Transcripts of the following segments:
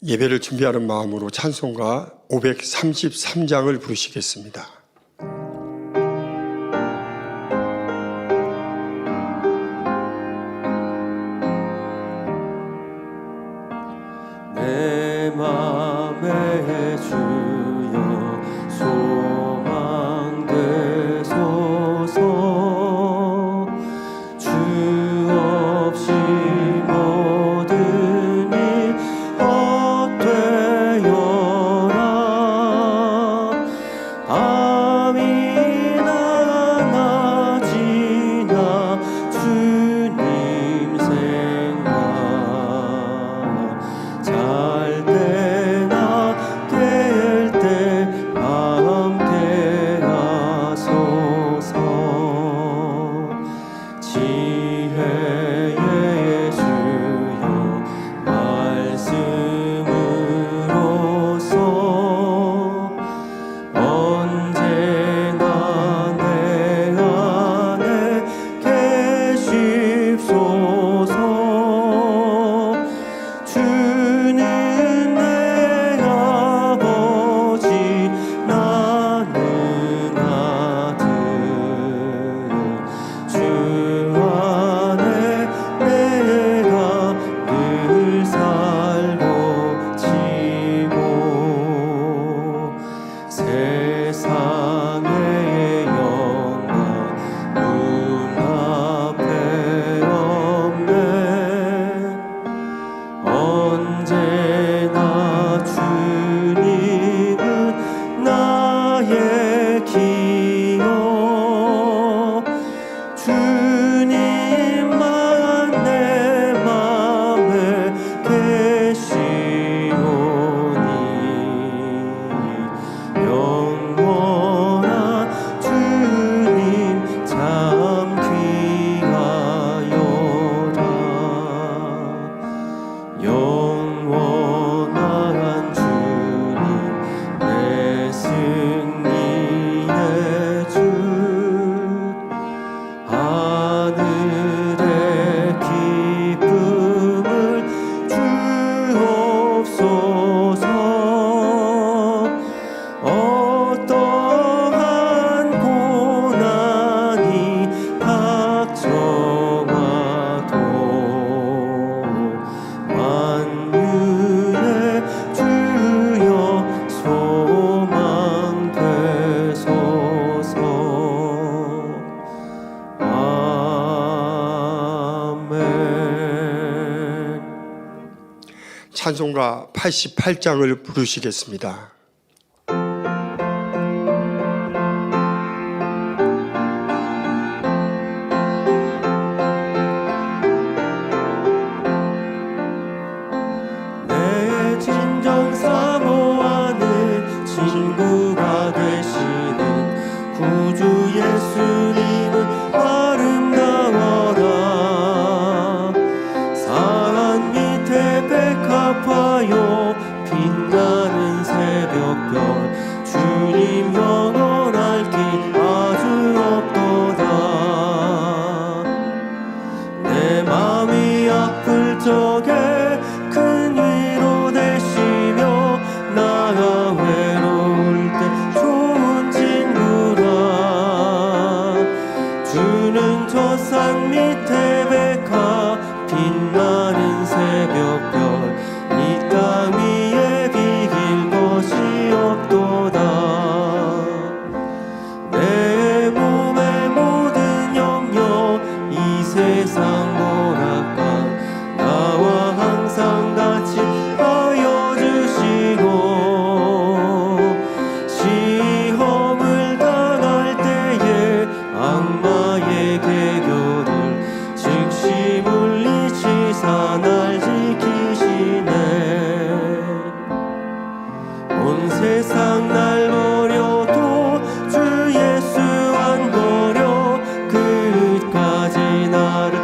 예배를 준비하는 마음으로 찬송가 533장을 부르시겠습니다. 내 맘에 주여 소망 되소서. 주 없이 모든 일 헛되어라. 밤이나 낮이나 주님 생각, 잘 때나 깰 때 함께 하소서. 지혜의 주여 말씀으로써 언제나 내 안에 계십소서. 주는 내 아버지 나는 아들. 주 안에 내가 늘 살고 지고 세상의 영광 눈앞에 없네. 언제나 주님은 나의 기억. 주님만 내 맘에 계시오니 영원한 주님 참 귀하여라. 영원한 주님 내 승리의 주. 하늘의 기쁨을 주옵소서. 어떠한 고난이 닥쳐와도 만유의 주여 소망 되소서. 아멘. 찬송가 88장을 부르시겠습니다. 내 진정 사모하는 친구가 되시는 구주 예수님은 아름다워라. 사랑 밑에 백합화요 빛나는 새벽별. 주님 영원할 길 아주 없도다. 내 맘이 아플 적에 큰 위로 되시며 나가 외로울 때 좋은 친구라. 주는 저 산 밑에 백합 빛나는 새벽별. 이 땅 위에 비길 것이 없도다. 내 몸의 모든 염려 이 세상 오락관 나와 항상 같이 하여 주시고. 시험을 당할 때에 악마의 계교를 즉시 물리치사 날 지키시네. 온 세상 날 버려도 주 예수 안 버려 끝까지 나를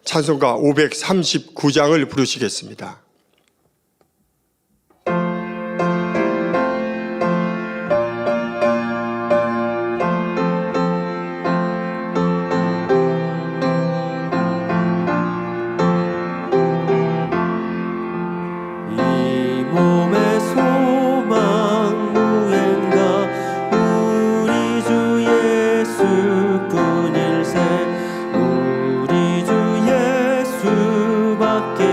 찬송가 539장을 부르시겠습니다. 몸의 소망 무엔가 우리 주 예수뿐일세. 우리 주 예수밖에는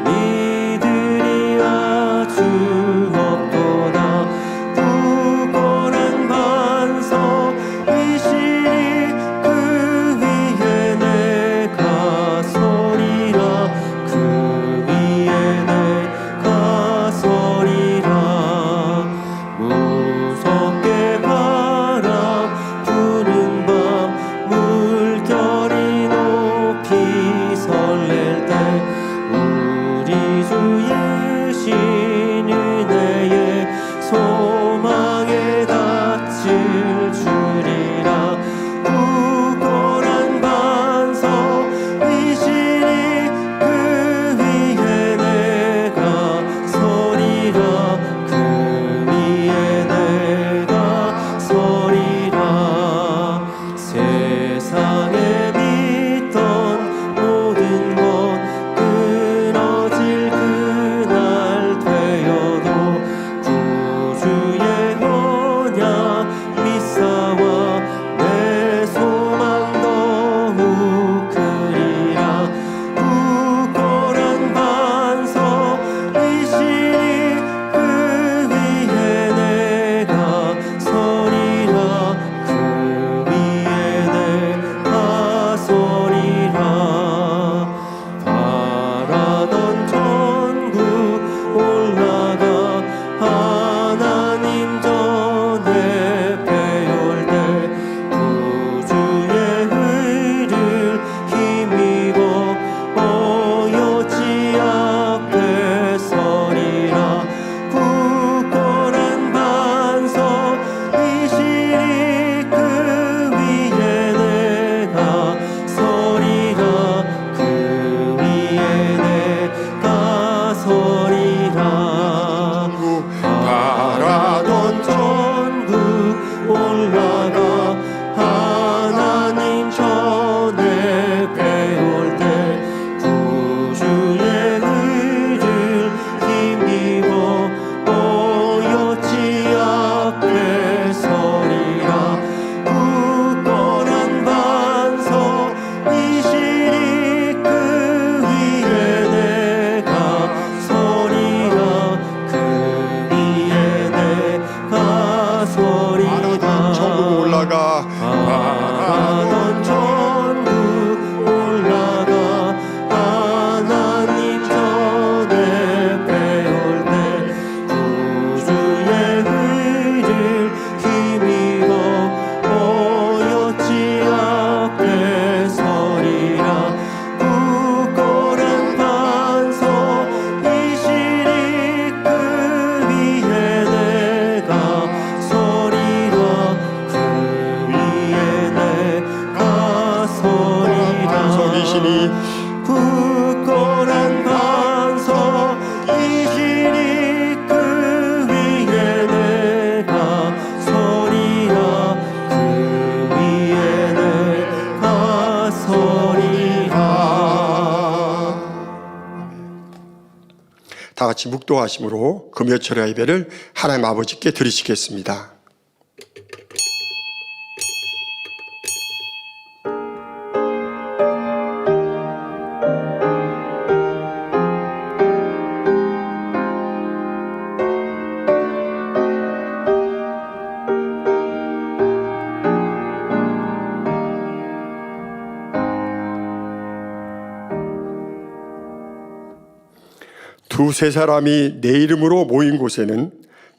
믿으리 아주 없도다. 굳건한 반석이시니 그 위에 내가 서리라. 그 위에 내가 서리라. 무섭게 바람 부는 밤 물결이 높이 설렐 때 우리 주 예신 은혜의 소망에 닿칠 줄이라. 굳건한 반석이시니 그 위에 내가 서리라. 그 위에 내가 서리라. 세상에 믿던 모든 것 끊어질 그날 되어도 구주의 언약 믿사와 내 소망 더욱 크리라. 굳건한 반석이시니 그 위에 내가 서리라. 그 위에 내가 서리라. 바라던 천국 올라가 하나님 전에 배울 때 구주의 의를 힘입어 어여지 앞에 서리라. 굳건한 반석이시니 그 위에 내가 서리라. 그 위에 내가 서리라. 바라던 천국 올라가 하나님 전에 배울 때 구주의 의를 힘입어 어여지 앞에 서리라. 굳건한 반석이시니 그 위에 내가 서리라. 그 위에 내가 서리라. 천국 올라가 바라던 천국 올라가 하나님 전에 배울 때 구주의 의를 힘입어 어여지 앞에 서리라. 굳건한 반석이시니 그 위에 내가 서리라. 그 위에 내가 서리라. 반석이시니 굳건한 반석이시니 그 위에 내가 서리라. 그 위에 내가 서리라. 다 같이 묵도하심으로 금요철야 예배를 하나님 아버지께 드리시겠습니다. 두세 사람이 내 이름으로 모인 곳에는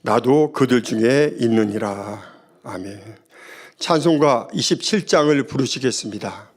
나도 그들 중에 있느니라. 아멘. 찬송가 27장을 부르시겠습니다.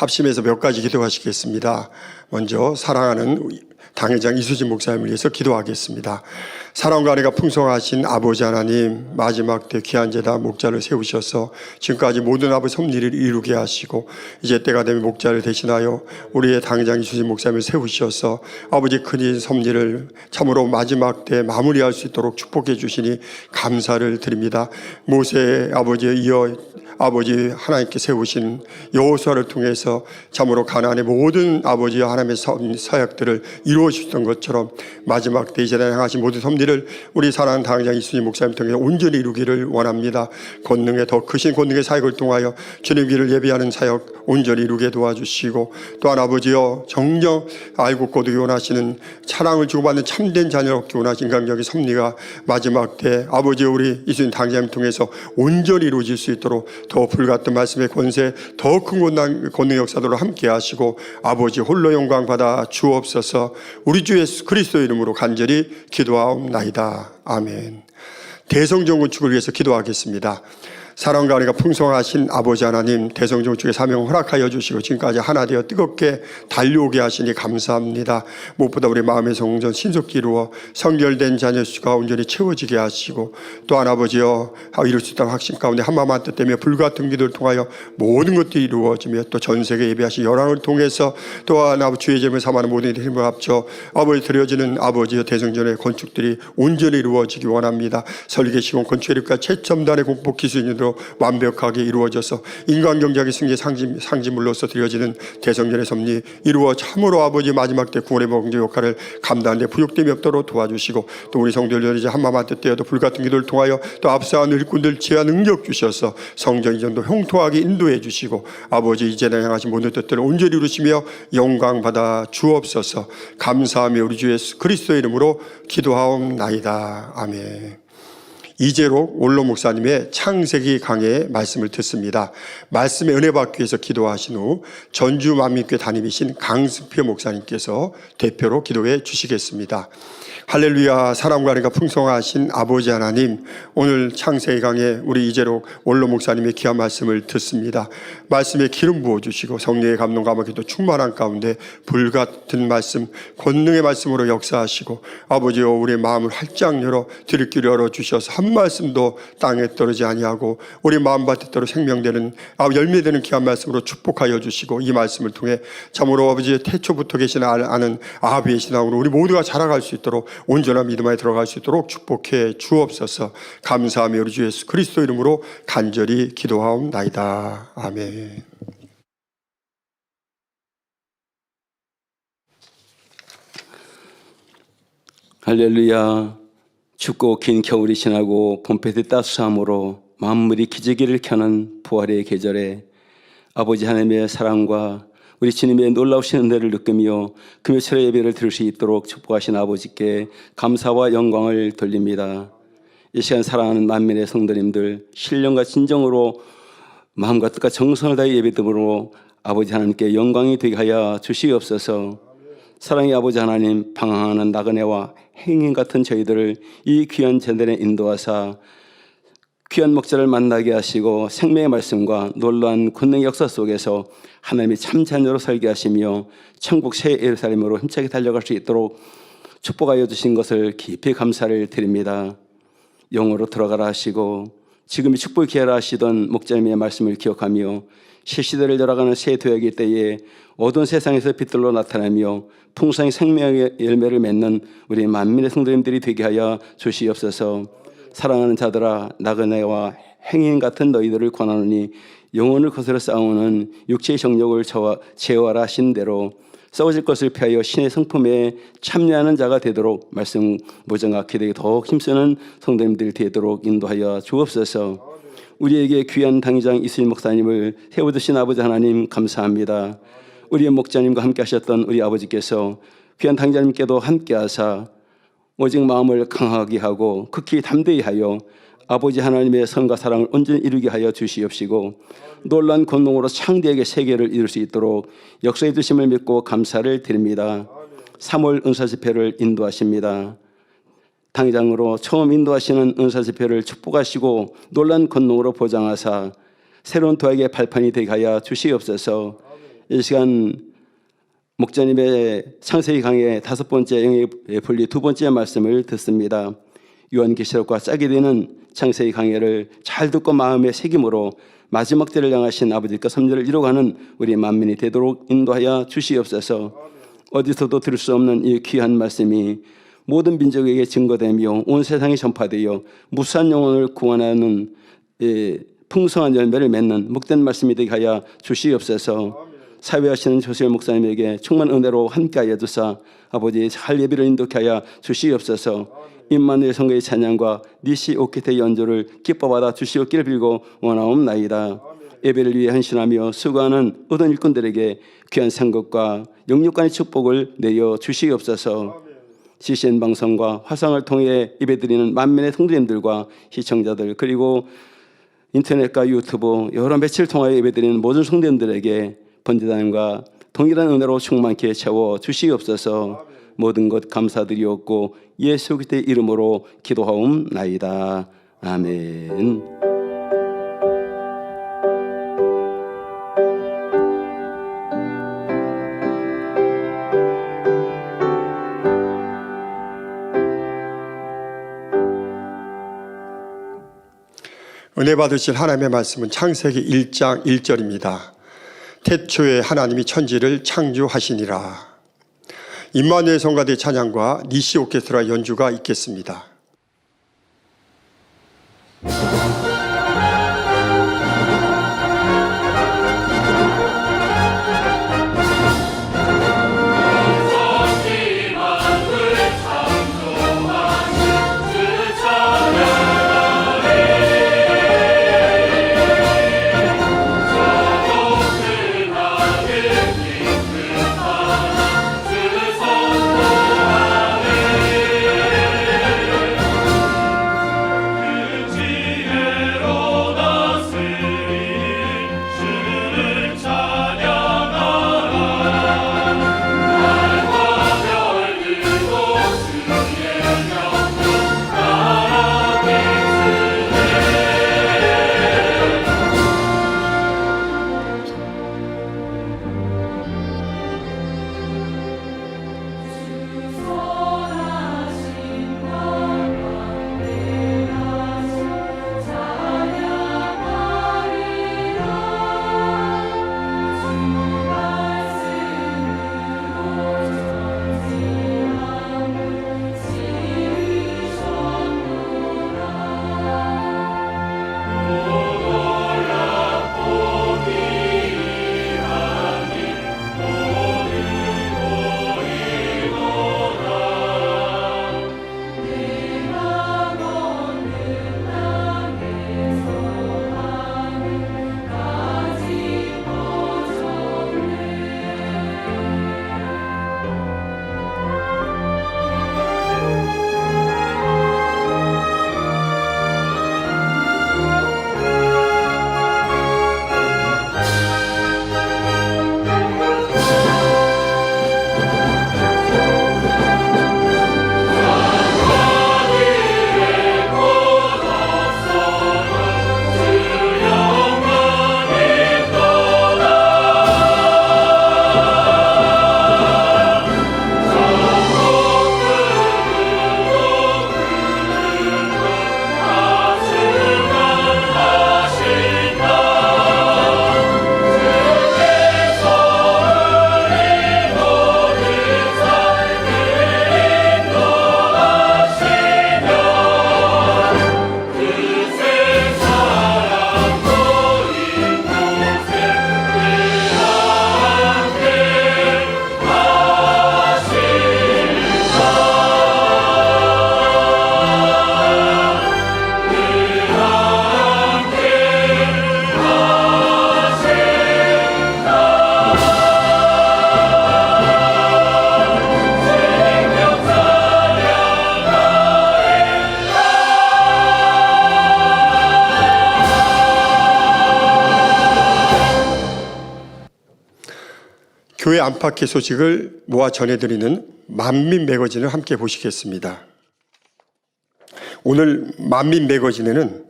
합심해서 몇 가지 기도하시겠습니다. 먼저 사랑하는 당회장 이수진 목사님을 위해서 기도하겠습니다. 사랑과 은혜가 풍성하신 아버지 하나님, 마지막 때 귀한 제단 목자를 세우셔서 지금까지 모든 아버지 섭리를 이루게 하시고 이제 때가 되면 목자를 대신하여 우리의 당회장 이수진 목사님을 세우셔서 아버지 큰 섭리를 참으로 마지막 때 마무리할 수 있도록 축복해 주시니 감사를 드립니다. 모세의 아버지에 이어 아버지 하나님께 세우신 여호수아를 통해서 참으로 가나안의 모든 아버지 하나님의 사역들을 이루어 주셨던 것처럼 마지막 때 이제 행하신 모든 섭리를 우리 사랑하는 당회장 이수진 목사님 통해서 온전히 이루기를 원합니다. 권능의 더 크신 권능의 사역을 통하여 주님 길을 예비하는 사역 온전히 이루게 도와주시고, 또한 아버지여 정녕 알고 꼬드기 원하시는 사랑을 주고받는 참된 자녀를 얻기 원하신 인간적인 섭리가 마지막 때 아버지여 우리 이수진 당회장님 통해서 온전히 이루어질 수 있도록 더 불같은 말씀의 권세, 더 큰 권능 역사도록 함께 하시고 아버지 홀로 영광 받아 주옵소서. 우리 주 예수 그리스도 이름으로 간절히 기도하옵나이다. 아멘. 대성전건축을 위해서 기도하겠습니다. 사랑과 은혜가 풍성하신 아버지 하나님, 대성전축의 사명을 허락하여 주시고 지금까지 하나 되어 뜨겁게 달려오게 하시니 감사합니다. 무엇보다 우리 마음의 성전 신속히 이루어 성결된 자녀 수가 온전히 채워지게 하시고, 또한 아버지여 이룰 수 있다는 확신 가운데 한마음한 뜻되며 불같은 기도를 통하여 모든 것들이 이루어지며 또 전세계 예배하신 열왕을 통해서 또한 아버지 주의 제물 삼하는 모든 일에 힘을 합쳐 아버지 드려지는 아버지여 대성전의 건축들이 온전히 이루어지기 원합니다. 설계 시공 건축의력과 최첨단의 공법 기술인으로 기도로 완벽하게 이루어져서 인간 경작의 승리의 상징물로서 드려지는 대성전의 섭리 이루어 참으로 아버지 마지막 때 구원의 목적 역할을 감당하는 데 부족됨이 없도록 도와주시고, 또 우리 성도들 이제 한마음 한뜻 되어도 불같은 기도를 통하여 또 앞서가는 일꾼들 지혜와 능력 주셔서 성전 이전도 형통하게 인도해 주시고, 아버지 이제는 향하신 모든 뜻들을 온전히 이루시며 영광 받아 주옵소서. 감사하며 우리 주 예수 그리스도의 이름으로 기도하옵나이다. 아멘. 이재록 원로 목사님의 창세기 강해의 말씀을 듣습니다. 말씀에 은혜 받기 위해서 기도하신 후 전주 만민교회 담임이신 강승표 목사님께서 대표로 기도해 주시겠습니다. 할렐루야. 사랑과 은혜가 풍성하신 아버지 하나님, 오늘 창세기 강해 우리 이재록 원로 목사님의 귀한 말씀을 듣습니다. 말씀에 기름 부어주시고 성령의 감동 감화기도 충만한 가운데 불같은 말씀, 권능의 말씀으로 역사하시고, 아버지여 우리의 마음을 활짝 열어 들을 길을 열어주셔서 한 말씀도 땅에 떨어지지 아니하고 우리 마음밭에 떨어 생명되는 열매되는 귀한 말씀으로 축복하여 주시고, 이 말씀을 통해 참으로 아버지의 태초부터 계신 아는 아비의 신앙으로 우리 모두가 자라갈 수 있도록 온전한 믿음 안에 들어갈 수 있도록 축복해 주옵소서. 감사하며 우리 주 예수 그리스도 이름으로 간절히 기도하옵나이다. 아멘. 할렐루야. 춥고 긴 겨울이 지나고 봄볕의 따스함으로 만물이 기저귀를 켜는 부활의 계절에 아버지 하나님의 사랑과 우리 주님의 놀라우신 은혜를 느끼며 금요철의 예배를 들을 수 있도록 축복하신 아버지께 감사와 영광을 돌립니다. 이 시간 사랑하는 만민의 성도님들, 신령과 진정으로 마음과 뜻과 정성을 다해 예배드림으로 아버지 하나님께 영광이 되게 하여 주시옵소서. 사랑의 아버지 하나님, 방황하는 나그네와 행인 같은 저희들을 이 귀한 제단에 인도하사 귀한 목자를 만나게 하시고 생명의 말씀과 놀라운 권능의 역사 속에서 하나님의 참 자녀로 살게 하시며 천국 새 예루살렘으로 힘차게 달려갈 수 있도록 축복하여 주신 것을 깊이 감사를 드립니다. 영으로 들어가라 하시고 지금이 축복의 기회라 하시던 목자님의 말씀을 기억하며 실시대를 열어가는 새 도약일 때에 어두운 세상에서 빛들로 나타나며 풍성한 생명의 열매를 맺는 우리 만민의 성도님들이 되게 하여 주시옵소서. 사랑하는 자들아, 나그네와 행인 같은 너희들을 권하노니 영혼을 거스려 싸우는 육체의 정욕을 제어하라 하신 대로 썩어질 것을 피하여 신의 성품에 참여하는 자가 되도록 말씀 무정확히 되게 더욱 힘쓰는 성도님들이 되도록 인도하여 주옵소서. 우리에게 귀한 당의장 이수인 목사님을 세워주신 아버지 하나님 감사합니다. 우리의 목자님과 함께 하셨던 우리 아버지께서 귀한 당의자님께도 함께 하사 오직 마음을 강하게 하고 극히 담대히 하여 아버지 하나님의 선과 사랑을 온전히 이루게 하여 주시옵시고, 놀라운 권능으로 창대하게 세계를 이룰 수 있도록 역사해 주심을 믿고 감사를 드립니다. 3월 은사집회를 인도하십니다. 당장으로 처음 인도하시는 은사집회를 축복하시고 놀라운 권능으로 보장하사 새로운 도약의 발판이 되게 하여 주시옵소서. 이 시간 목자님의 창세기 강의 5번째 영의 분리 2번째 말씀을 듣습니다. 요한계시록과 짝이 되는 창세기 강의를 잘 듣고 마음의 새김으로 마지막 때를 향하신 아버지께 섭리를 이루어가는 우리 만민이 되도록 인도하여 주시옵소서. 어디서도 들을 수 없는 이 귀한 말씀이 모든 민족에게 증거되며 온 세상에 전파되어 무수한 영혼을 구원하는 풍성한 열매를 맺는 복된 말씀이 되게 하여 주시옵소서. 사회하시는 조세호 목사님에게 충만 은혜로 함께하여 주사 아버지 잘 예배를 인도케 하여 주시옵소서. 임마누엘 성교의 찬양과 니시 오케테 연주를 기뻐받아 주시옵기를 빌고 원하옵나이다. 예배를 위해 헌신하며 수고하는 모든 일꾼들에게 귀한 상급과 영육간의 축복을 내려 주시옵소서. CCN 방송과 화상을 통해 예배드리는 만민의 성도님들과 시청자들, 그리고 인터넷과 유튜브 여러 매체를 통하여 예배드리는 모든 성도님들에게 번제단과 동일한 은혜로 충만케 채워 주시옵소서. 모든 것 감사드리옵고 예수 그리스도의 이름으로 기도하옵나이다. 아멘. 은혜 받으실 하나님의 말씀은 창세기 1장 1절입니다. 태초에 하나님이 천지를 창조하시니라. 임마누엘 성가대 찬양과 니시 오케스트라 연주가 있겠습니다. 교회 안팎의 소식을 모아 전해드리는 만민 매거진을 함께 보시겠습니다. 오늘 만민 매거진에는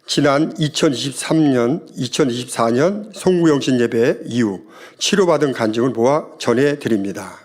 지난 2023년, 2024년 송구영신 예배 이후 치료받은 간증을 모아 전해드립니다.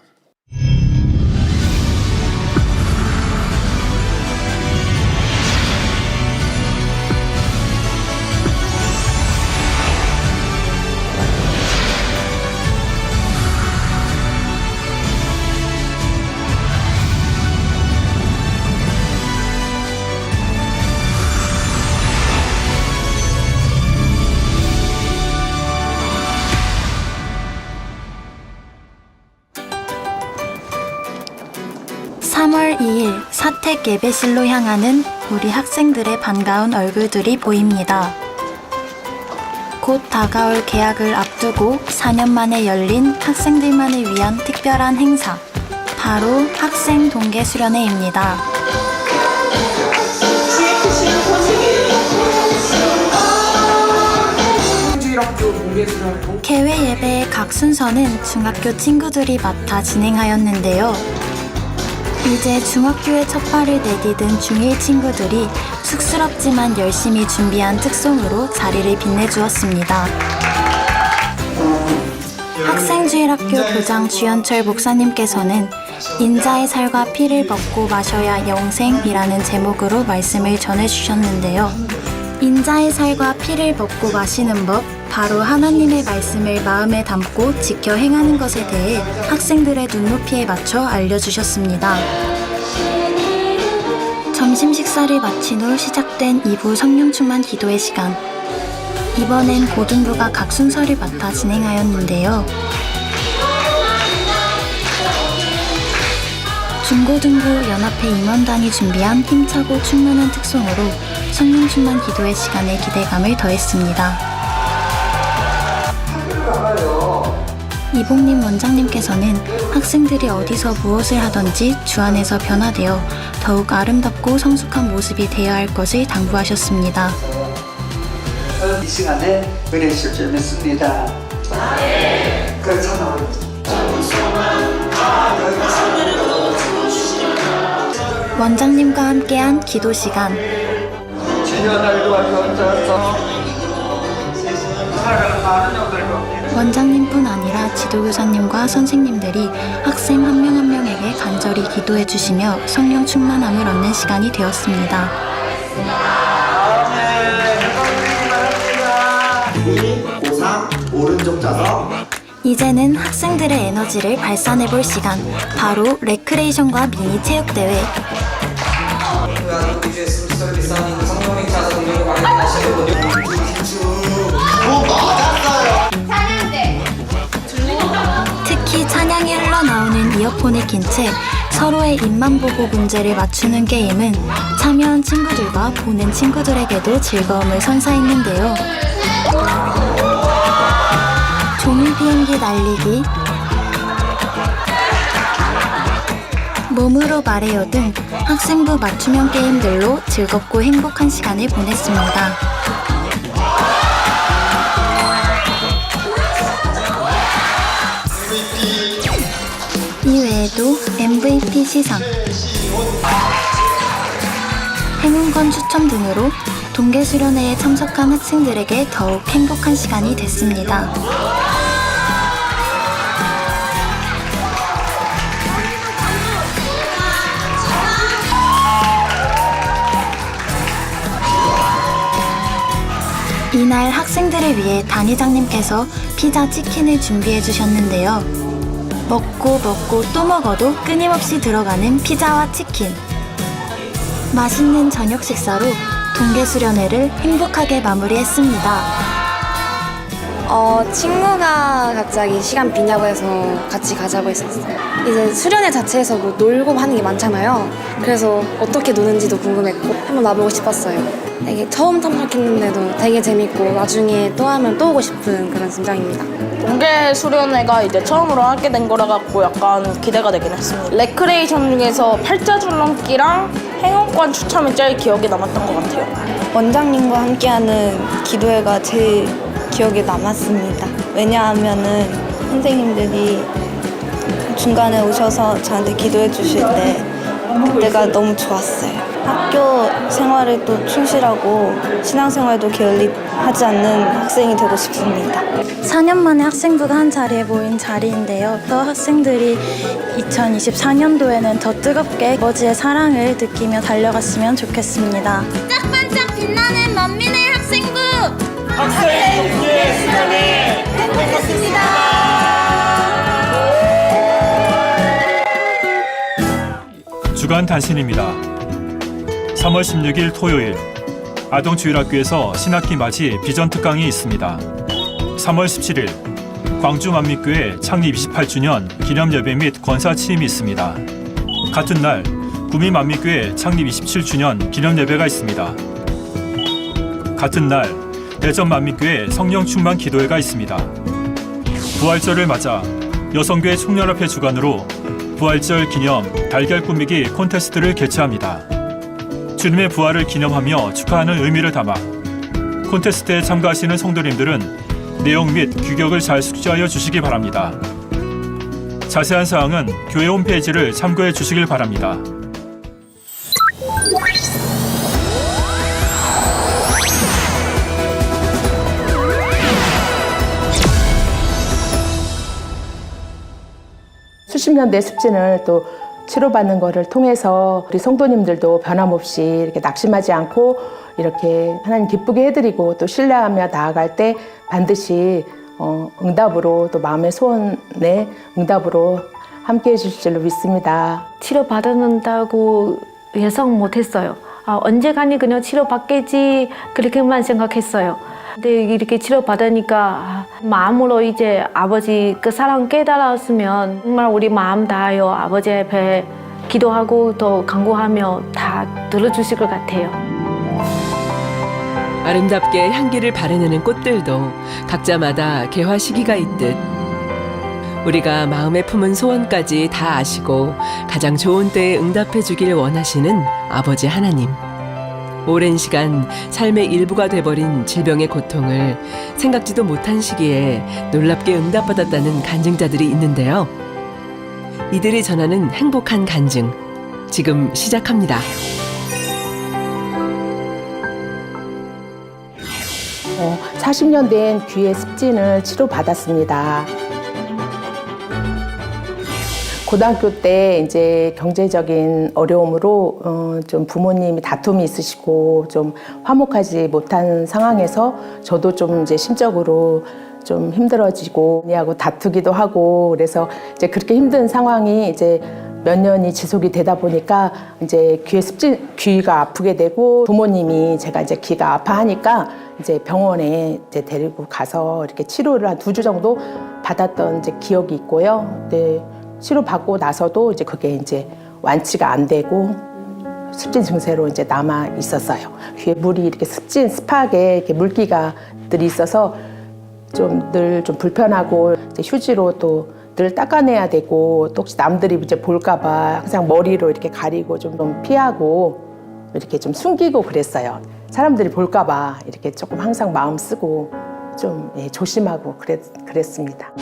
(3월 2일) 사택 예배실로 향하는 우리 학생들의 반가운 얼굴들이 보입니다. 곧 다가올 개학을 앞두고 4년 만에 열린 학생들만을 위한 특별한 행사, 바로 학생 동계 수련회입니다. 개회 예배의 각 순서는 중학교 친구들이 맡아 진행하였는데요. 이제 중학교에 첫 발을 내디딘 중1 친구들이 쑥스럽지만 열심히 준비한 특송으로 자리를 빛내주었습니다. 학생주일학교 교장 주연철 목사님께서는 인자의 살과 피를 먹고 마셔야 영생이라는 제목으로 말씀을 전해주셨는데요. 인자의 살과 피를 먹고 마시는 법, 바로 하나님의 말씀을 마음에 담고 지켜 행하는 것에 대해 학생들의 눈높이에 맞춰 알려주셨습니다. 점심 식사를 마친 후 시작된 2부 성령 충만 기도의 시간. 이번엔 고등부가 각 순서를 맡아 진행하였는데요. 중고등부 연합회 임원단이 준비한 힘차고 충만한 특송으로 성령 충만 기도의 시간에 기대감을 더했습니다. 이봉림 원장님께서는 학생들이 어디서 무엇을 하든지 주 안에서 변화되어 더욱 아름답고 성숙한 모습이 되어야 할 것을 당부하셨습니다. 이 시간에 은혜 실점했습니다. 그렇잖아. 원장님과 함께한 기도 시간. 원장님뿐 아니라 지도교사님과 선생님들이 학생 한 명 한 명에게 간절히 기도해 주시며 성령 충만함을 얻는 시간이 되었습니다. 고3 오른쪽 좌석. 이제는 학생들의 에너지를 발산해 볼 시간, 바로 레크레이션과 미니 체육대회. 특히 찬양이 흘러나오는 이어폰에 낀 채 서로의 입만 보고 문제를 맞추는 게임은 참여한 친구들과 보는 친구들에게도 즐거움을 선사했는데요. 종이 비행기 날리기, 몸으로 말해요 등 학생부 맞춤형 게임들로 즐겁고 행복한 시간을 보냈습니다. 이 외에도 MVP 시상, 행운권 추첨 등으로 동계 수련회에 참석한 학생들에게 더욱 행복한 시간이 됐습니다. 이날 학생들을 위해 담임장님께서 피자, 치킨을 준비해 주셨는데요. 먹고 또 먹어도 끊임없이 들어가는 피자와 치킨. 맛있는 저녁 식사로 동계 수련회를 행복하게 마무리했습니다. 친구가 갑자기 시간 비냐고 해서 같이 가자고 했었어요. 이제 수련회 자체에서 뭐 놀고 하는 게 많잖아요. 그래서 어떻게 노는지도 궁금했고 한번 와보고 싶었어요. 되게 처음 참석했는데도 되게 재밌고 나중에 또 하면 또 오고 싶은 그런 심정입니다. 동계 수련회가 이제 처음으로 하게 된 거라 갖고 약간 기대가 되긴 했습니다. 레크레이션 중에서 팔자 줄넘기랑 행운권 추첨이 제일 기억에 남았던 것 같아요. 원장님과 함께하는 기도회가 제일 기억에 남았습니다. 왜냐하면은 선생님들이 중간에 오셔서 저한테 기도해 주실 때 그때가 너무 좋았어요. 학교 생활에 또 충실하고 신앙생활도 게을리하지 않는 학생이 되고 싶습니다. 4년 만에 학생부가 한 자리에 모인 자리인데요. 또 학생들이 2024년도에는 더 뜨겁게 아버지의 사랑을 느끼며 달려갔으면 좋겠습니다. 반짝반짝 빛나는 만민의 학생부! 학생부의 시간에 행복했습니다. 주간 단신입니다. 3월 16일 토요일 아동주일학교에서 신학기 맞이 비전 특강이 있습니다. 3월 17일 광주 만미교회 창립 28주년 기념 예배 및 권사 취임이 있습니다. 같은 날 구미 만미교회 창립 27주년 기념 예배가 있습니다. 같은 날 대전 만미교회 성령 충만 기도회가 있습니다. 부활절을 맞아 여성교회 총연합회 주관으로 부활절 기념 달걀 꾸미기 콘테스트를 개최합니다. 주님의 부활을 기념하며 축하하는 의미를 담아 콘테스트에 참가하시는 성도님들은 내용 및 규격을 잘 숙지하여 주시기 바랍니다. 자세한 사항은 교회 홈페이지를 참고해 주시길 바랍니다. 수십 년 내 습진을 또 치료받는 것을 통해서 우리 성도님들도 변함없이 이렇게 낙심하지 않고 이렇게 하나님 기쁘게 해드리고 또 신뢰하며 나아갈 때 반드시 응답으로 또 마음의 소원에 응답으로 함께 해주실 줄로 믿습니다. 치료받는다고 예상 못했어요. 언제까지 그냥 치료받겠지 그렇게만 생각했어요. 근데 이렇게 치료받으니까 마음으로 이제 아버지 그 사랑 깨달았으면 정말 우리 마음 다하여 아버지 앞에 기도하고 또 간구하며 다 들어주실 것 같아요. 아름답게 향기를 발해내는 꽃들도 각자마다 개화 시기가 있듯 우리가 마음에 품은 소원까지 다 아시고 가장 좋은 때에 응답해 주길 원하시는 아버지 하나님. 오랜 시간 삶의 일부가 돼버린 질병의 고통을 생각지도 못한 시기에 놀랍게 응답받았다는 간증자들이 있는데요. 이들이 전하는 행복한 간증, 지금 시작합니다. 어, 40년 된 귀의 습진을 치료받았습니다. 고등학교 때 이제 경제적인 어려움으로 좀 부모님이 다툼이 있으시고 좀 화목하지 못한 상황에서 저도 좀 이제 심적으로 좀 힘들어지고 언니하고 다투기도 하고 그래서 이제 그렇게 힘든 상황이 이제 몇 년이 지속이 되다 보니까 이제 귀가 아프게 되고 부모님이 제가 이제 귀가 아파하니까 이제 병원에 이제 데리고 가서 이렇게 치료를 한 2주 정도 받았던 이제 기억이 있고요. 네. 치료받고 나서도 이제 그게 이제 완치가 안 되고 습진 증세로 이제 남아 있었어요. 귀에 물이 이렇게 습하게 이렇게 물기가들이 있어서 좀 늘 좀 불편하고 이제 휴지로 또 늘 닦아내야 되고 또 혹시 남들이 이제 볼까봐 항상 머리로 이렇게 가리고 좀 피하고 이렇게 좀 숨기고 그랬어요. 사람들이 볼까봐 이렇게 조금 항상 마음 쓰고 좀 조심하고 그랬습니다.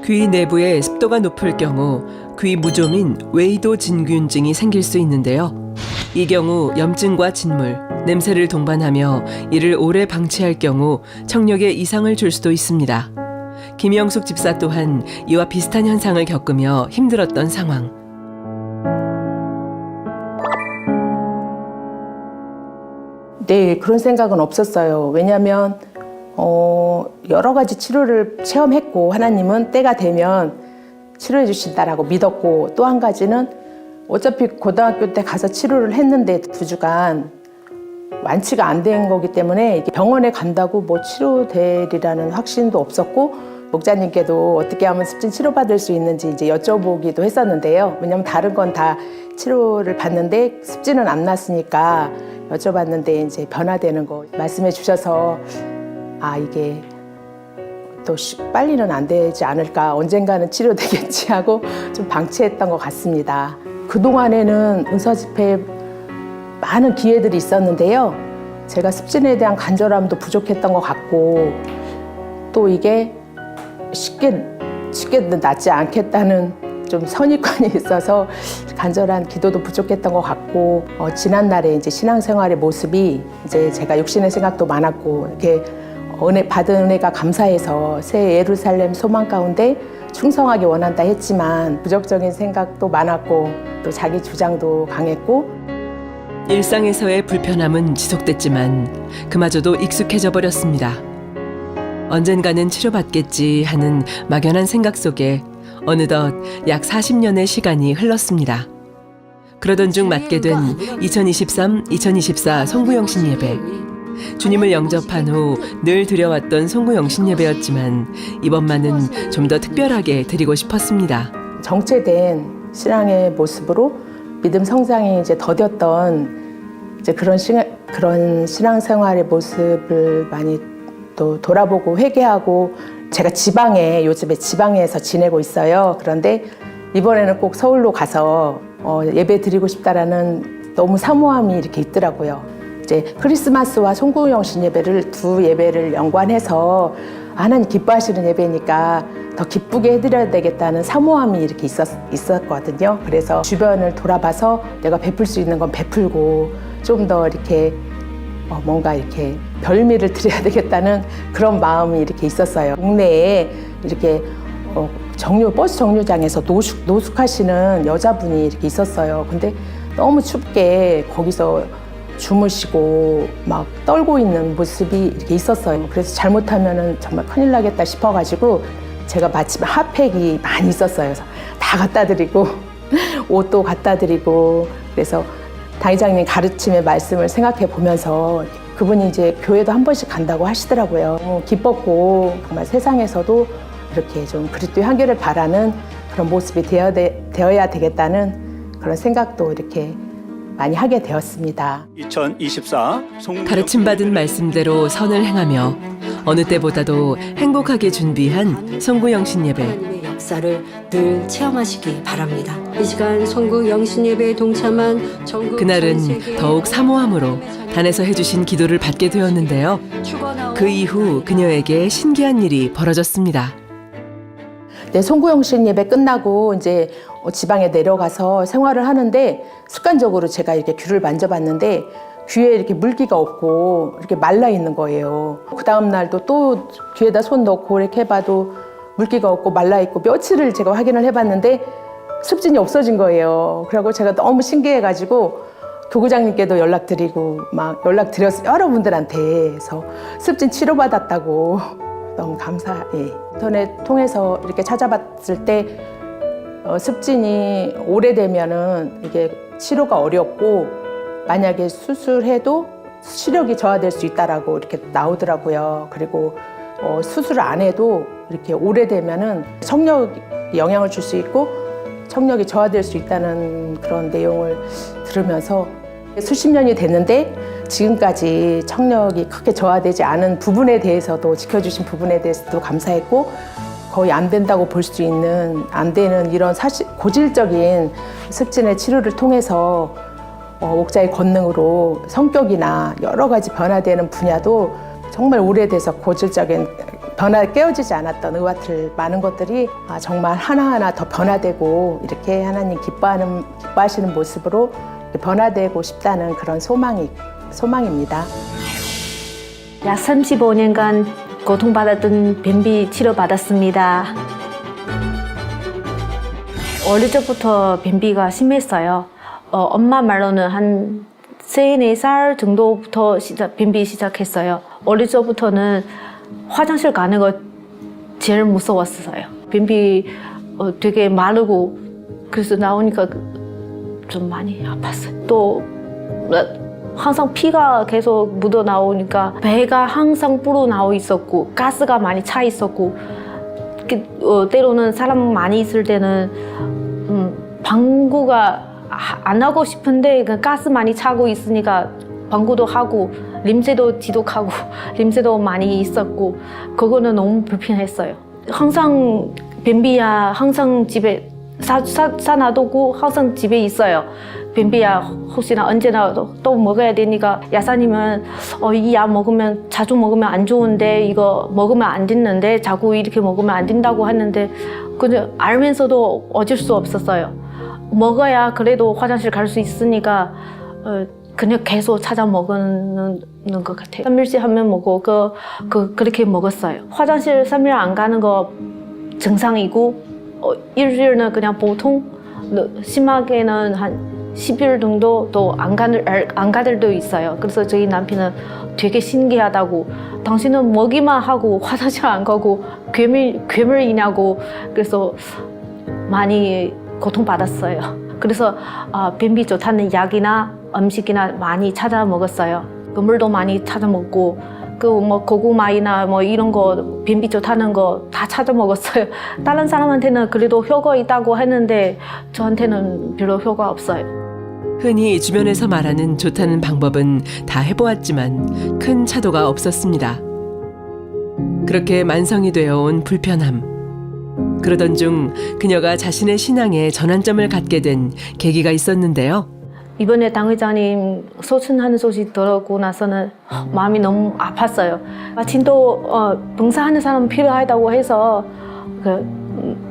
귀 내부에 습도가 높을 경우 귀 무좀인 웨이도 진균증이 생길 수 있는데요. 이 경우 염증과 진물, 냄새를 동반하며 이를 오래 방치할 경우 청력에 이상을 줄 수도 있습니다. 김영숙 집사 또한 이와 비슷한 현상을 겪으며 힘들었던 상황. 네, 그런 생각은 없었어요. 왜냐하면 여러 가지 치료를 체험했고 하나님은 때가 되면 치료해 주신다라고 믿었고 또 한 가지는 어차피 고등학교 때 가서 치료를 했는데 2주간 완치가 안 된 거기 때문에 병원에 간다고 뭐 치료되리라는 확신도 없었고 목자님께도 어떻게 하면 습진 치료받을 수 있는지 이제 여쭤보기도 했었는데요. 왜냐하면 다른 건 다 치료를 받는데 습진은 안 났으니까 여쭤봤는데 이제 변화되는 거 말씀해 주셔서 이게 또 빨리는 안 되지 않을까 언젠가는 치료되겠지 하고 좀 방치했던 것 같습니다. 그동안에는 은사 집회에 많은 기회들이 있었는데요. 제가 습진에 대한 간절함도 부족했던 것 같고 또 이게 쉽게 쉽게 낫지 않겠다는 좀 선입관이 있어서 간절한 기도도 부족했던 것 같고 지난날에 이제 신앙생활의 모습이 이제 제가 육신의 생각도 많았고 이렇게 받은 은혜가 감사해서 새 예루살렘 소망 가운데 충성하기 원한다 했지만 부정적인 생각도 많았고 또 자기 주장도 강했고 일상에서의 불편함은 지속됐지만 그마저도 익숙해져 버렸습니다. 언젠가는 치료받겠지 하는 막연한 생각 속에 어느덧 약 40년의 시간이 흘렀습니다. 그러던 중 맞게 된 2023-2024 송구영신 예배. 주님을 영접한 후 늘 드려왔던 송구영신 예배였지만 이번만은 좀 더 특별하게 드리고 싶었습니다. 정체된 신앙의 모습으로 믿음 성장이 이제 더뎠던 이제 그런 신앙생활의 모습을 많이 또 돌아보고 회개하고 제가 요즘에 지방에서 지내고 있어요. 그런데 이번에는 꼭 서울로 가서 예배 드리고 싶다라는 너무 사모함이 이렇게 있더라고요. 이제 크리스마스와 송구영신 예배를 두 예배를 연관해서 하나님 기뻐하시는 예배니까 더 기쁘게 해드려야 되겠다는 사모함이 이렇게 있었거든요. 그래서 주변을 돌아봐서 내가 베풀 수 있는 건 베풀고 좀 더 이렇게 뭔가 이렇게 별미를 드려야 되겠다는 그런 마음이 이렇게 있었어요. 동네에 이렇게 버스 정류장에서 노숙하시는 여자분이 이렇게 있었어요. 근데 너무 춥게 거기서 주무시고 막 떨고 있는 모습이 이렇게 있었어요. 그래서 잘못하면은 정말 큰일 나겠다 싶어가지고 제가 마침 핫팩이 많이 있었어요. 그래서 다 갖다 드리고 옷도 갖다 드리고 그래서 당회장님 가르침의 말씀을 생각해 보면서 그분이 이제 교회도 한 번씩 간다고 하시더라고요. 너무 기뻤고 정말 세상에서도 이렇게 좀 그리스도의 향기를 바라는 그런 모습이 되어야 되겠다는 그런 생각도 이렇게 많이 하게 되었습니다. 2024 가르침받은 말씀대로 선을 행하며 어느 때보다도 행복하게 준비한 송구영신 예배. 하나님의 역사를 늘 체험하시기 바랍니다. 이 시간 송구영신 예배에 동참한 전국 그날은 더욱 사모함으로 단에서 해주신 기도를 받게 되었는데요. 그 이후 그녀에게 신기한 일이 벌어졌습니다. 네, 송구영신 예배 끝나고 이제 지방에 내려가서 생활을 하는데 습관적으로 제가 이렇게 귀를 만져봤는데 귀에 이렇게 물기가 없고 이렇게 말라 있는 거예요. 그 다음 날도 또 귀에다 손 넣고 이렇게 해봐도 물기가 없고 말라 있고 며칠을 제가 확인을 해봤는데 습진이 없어진 거예요. 그리고 제가 너무 신기해가지고 교구장님께도 연락드리고 막 연락드렸어요. 여러분들한테. 그래서 습진 치료받았다고 너무 감사해. 인터넷 통해서 이렇게 찾아봤을 때 습진이 오래되면은 이게 치료가 어렵고 만약에 수술해도 시력이 저하될 수 있다라고 이렇게 나오더라고요. 그리고 수술 안 해도 이렇게 오래되면은 청력에 영향을 줄 수 있고 청력이 저하될 수 있다는 그런 내용을 들으면서 수십 년이 됐는데 지금까지 청력이 크게 저하되지 않은 부분에 대해서도 지켜주신 부분에 대해서도 감사했고 거의 안 된다고 볼 수 있는 안 되는 이런 고질적인 습진의 치료를 통해서 목자의 권능으로 성격이나 여러 가지 변화되는 분야도 정말 오래돼서 고질적인 변화가 깨어지지 않았던 의와틀 많은 것들이 정말 하나하나 더 변화되고 이렇게 하나님 기뻐하시는 모습으로 변화되고 싶다는 그런 소망입니다. 약 35년간 고통받았던 변비 치료받았습니다. 어릴 적부터 변비가 심했어요. 엄마 말로는 한 3, 4살 정도부터 변비 시작했어요. 어릴 적부터는 화장실 가는 거 제일 무서웠어요. 변비 되게 마르고 그래서 나오니까 좀 많이 아팠어요. 또 항상 피가 계속 묻어 나오니까 배가 항상 불어 나와 있었고 가스가 많이 차 있었고 때로는 사람 많이 있을 때는 방구가 안 하고 싶은데 가스 많이 차고 있으니까 방구도 하고 냄새도 지독하고 냄새도 많이 있었고 그거는 너무 불편했어요. 항상 변비야 항상 집에 사놔두고 항상 집에 있어요. 뱀비야 혹시나 언제나 또 먹어야 되니까 약사님은 이 약 먹으면 자주 먹으면 안 좋은데 이거 먹으면 안 됐는데 자꾸 이렇게 먹으면 안 된다고 하는데 근데 알면서도 어쩔 수 없었어요. 먹어야 그래도 화장실 갈 수 있으니까 그냥 계속 찾아 먹는 것 같아요. 3일씩 하면 먹고 그렇게 먹었어요. 화장실 3일 안 가는 거 정상이고 일주일은 그냥 보통 심하게는 한 10일 정도 또 안 가들 도 있어요. 그래서 저희 남편은 되게 신기하다고 당신은 먹기만 하고 화장실 안 가고 괴물이냐고 그래서 많이 고통받았어요. 그래서 변비 좋다는 약이나 음식이나 많이 찾아 먹었어요. 물도 많이 찾아 먹고 뭐 고구마이나 뭐 이런 거 변비 좋다는 거 다 찾아 먹었어요. 다른 사람한테는 그래도 효과 있다고 했는데 저한테는 별로 효과 없어요. 흔히 주변에서 말하는 좋다는 방법은 다 해보았지만 큰 차도가 없었습니다. 그렇게 만성이 되어온 불편함. 그러던 중 그녀가 자신의 신앙에 전환점을 갖게 된 계기가 있었는데요. 이번에 당 회장님 소천하는 소식 들었고 나서는 마음이 너무 아팠어요. 마침 또 봉사하는 사람 필요하다고 해서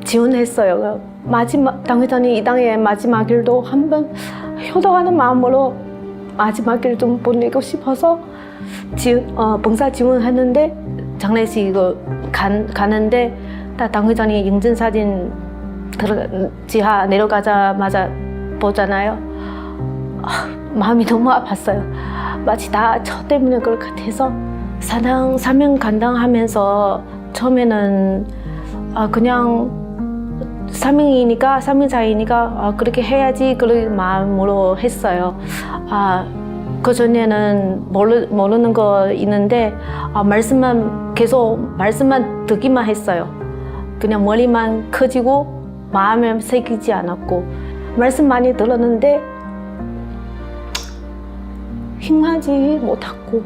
지원했어요. 마지막 당 회장님 이 땅의 마지막 일도 한번 효도하는 마음으로 마지막 일 좀 보내고 싶어서 봉사 지원했는데 장례식 이거 가는데 당 회장님 인증사진 지하 내려가자마자 보잖아요. 마음이 너무 아팠어요. 마치 다 저 때문에 그럴 것 같아서 사명 감당하면서 처음에는 그냥 사명자이니까 그렇게 해야지 그런 마음으로 했어요. 그 전에는 모르는 거 있는데 말씀만 듣기만 했어요. 그냥 머리만 커지고 마음에 새기지 않았고 말씀 많이 들었는데 행하지 못하고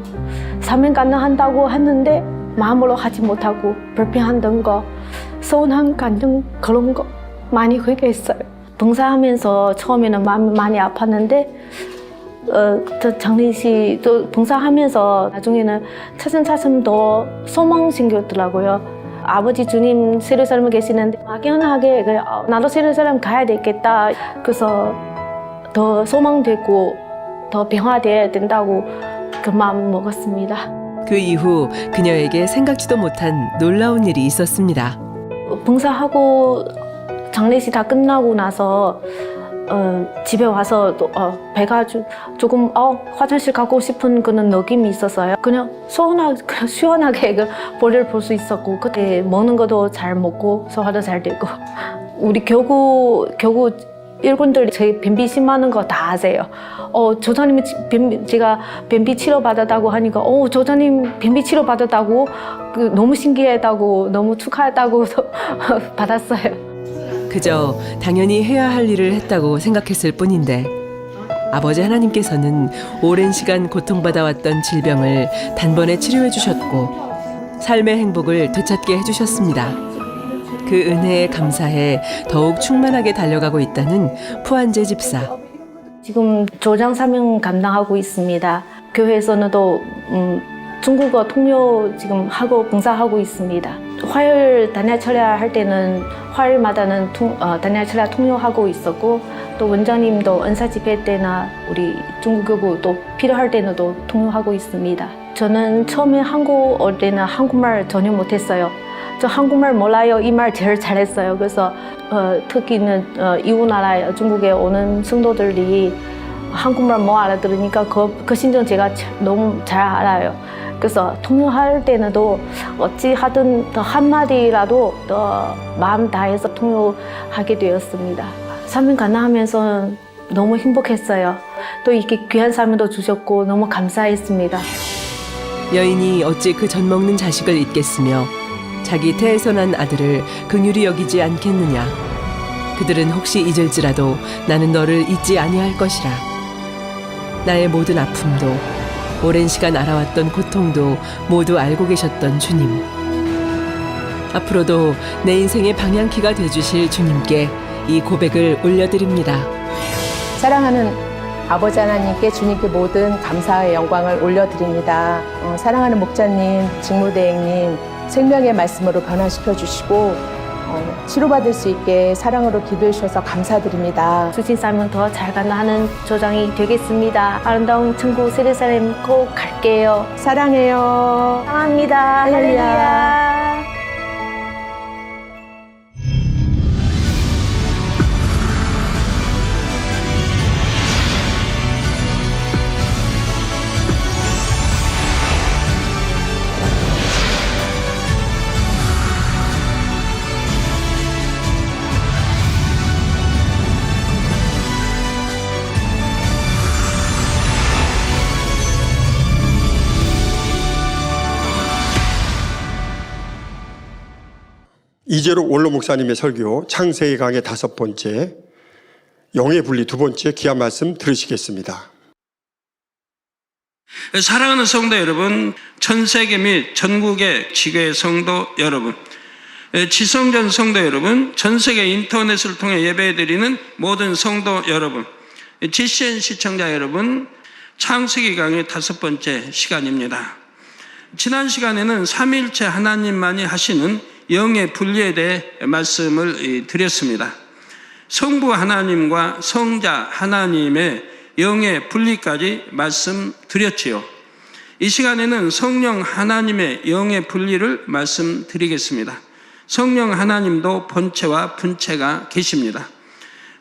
사명 감당한다고 했는데 마음으로 하지 못하고 불평하던 거 서운한 감정 그런 거 많이 회개했어요. 봉사하면서 처음에는 마음이 많이 아팠는데 또 장례식 또 봉사하면서 나중에는 차츰 더 소망 생겼더라고요. 아버지 주님 세례사람 계시는데 막연하게 나도 세례사람 가야 되겠다. 그래서 더 소망되고 더 변화돼야 된다고 그 마음 먹었습니다. 그 이후 그녀에게 생각지도 못한 놀라운 일이 있었습니다. 봉사하고 장례식 다 끝나고 나서 집에 와서 배가 조금 화장실 가고 싶은 그런 느낌이 있었어요. 그냥 시원하게 볼일 볼 수 있었고 그때 먹는 것도 잘 먹고 소화도 잘 되고 우리 교구 일꾼들 저희 변비 심하는 거 다 아세요. 조장님이 제가 변비 치료 받았다고 하니까 조장님 변비 치료 받았다고 너무 신기하다고 너무 축하했다고 받았어요. 그저 당연히 해야 할 일을 했다고 생각했을 뿐인데 아버지 하나님께서는 오랜 시간 고통받아왔던 질병을 단번에 치료해 주셨고 삶의 행복을 되찾게 해주셨습니다. 그 은혜에 감사해 더욱 충만하게 달려가고 있다는 푸한재 집사. 지금 조장 사명 감당하고 있습니다. 교회에서는 또 중국어 통역 지금 하고 봉사하고 있습니다. 화요일 단야 철야 할 때는 화요일마다는 단야 철야 통역하고 있었고 또 원장님도 은사 집회 때나 우리 중국교구 또 필요할 때는 또 통역하고 있습니다. 저는 처음에 한국 올 때는 한국말 전혀 못했어요. 저 한국말 몰라요. 이 말 제일 잘했어요. 그래서 특히는 이웃 나라 중국에 오는 성도들이 한국말 못 알아들으니까 그 심정 제가 너무 잘 알아요. 그래서 통역할 때는 또 어찌 하든 더 한마디라도 더 마음 다해서 통역하게 되었습니다. 사명 감당하면서 너무 행복했어요. 또 이렇게 귀한 사명도 주셨고 너무 감사했습니다. 여인이 어찌 그 젖 먹는 자식을 잊겠으며 자기 태에서 난 아들을 긍휼히 여기지 않겠느냐. 그들은 혹시 잊을지라도 나는 너를 잊지 아니할 것이라. 나의 모든 아픔도 오랜 시간 알아왔던 고통도 모두 알고 계셨던 주님. 앞으로도 내 인생의 방향키가 돼주실 주님께 이 고백을 올려드립니다. 사랑하는 아버지 하나님께 주님께 모든 감사의 영광을 올려드립니다. 사랑하는 목자님, 직무대행님, 생명의 말씀으로 변화시켜 주시고 치료받을 수 있게 사랑으로 기도해 주셔서 감사드립니다. 주신 삶은 더 잘 가는 조장이 되겠습니다. 아름다운 천국 예루살렘 꼭 갈게요. 사랑해요. 사랑합니다. 할렐루야. 이재록 원로 목사님의 설교 창세기 강의 5번째, 영의 분리 2번째 귀한 말씀 들으시겠습니다. 사랑하는 성도 여러분, 전 세계 및 전국의 지교회 성도 여러분, 지성전 성도 여러분, 전 세계 인터넷을 통해 예배드리는 모든 성도 여러분, GCN 시청자 여러분, 창세기 강의 5번째 시간입니다. 지난 시간에는 삼위일체 하나님만이 하시는 영의 분리에 대해 말씀을 드렸습니다. 성부 하나님과 성자 하나님의 영의 분리까지 말씀드렸지요. 이 시간에는 성령 하나님의 영의 분리를 말씀드리겠습니다. 성령 하나님도 본체와 분체가 계십니다.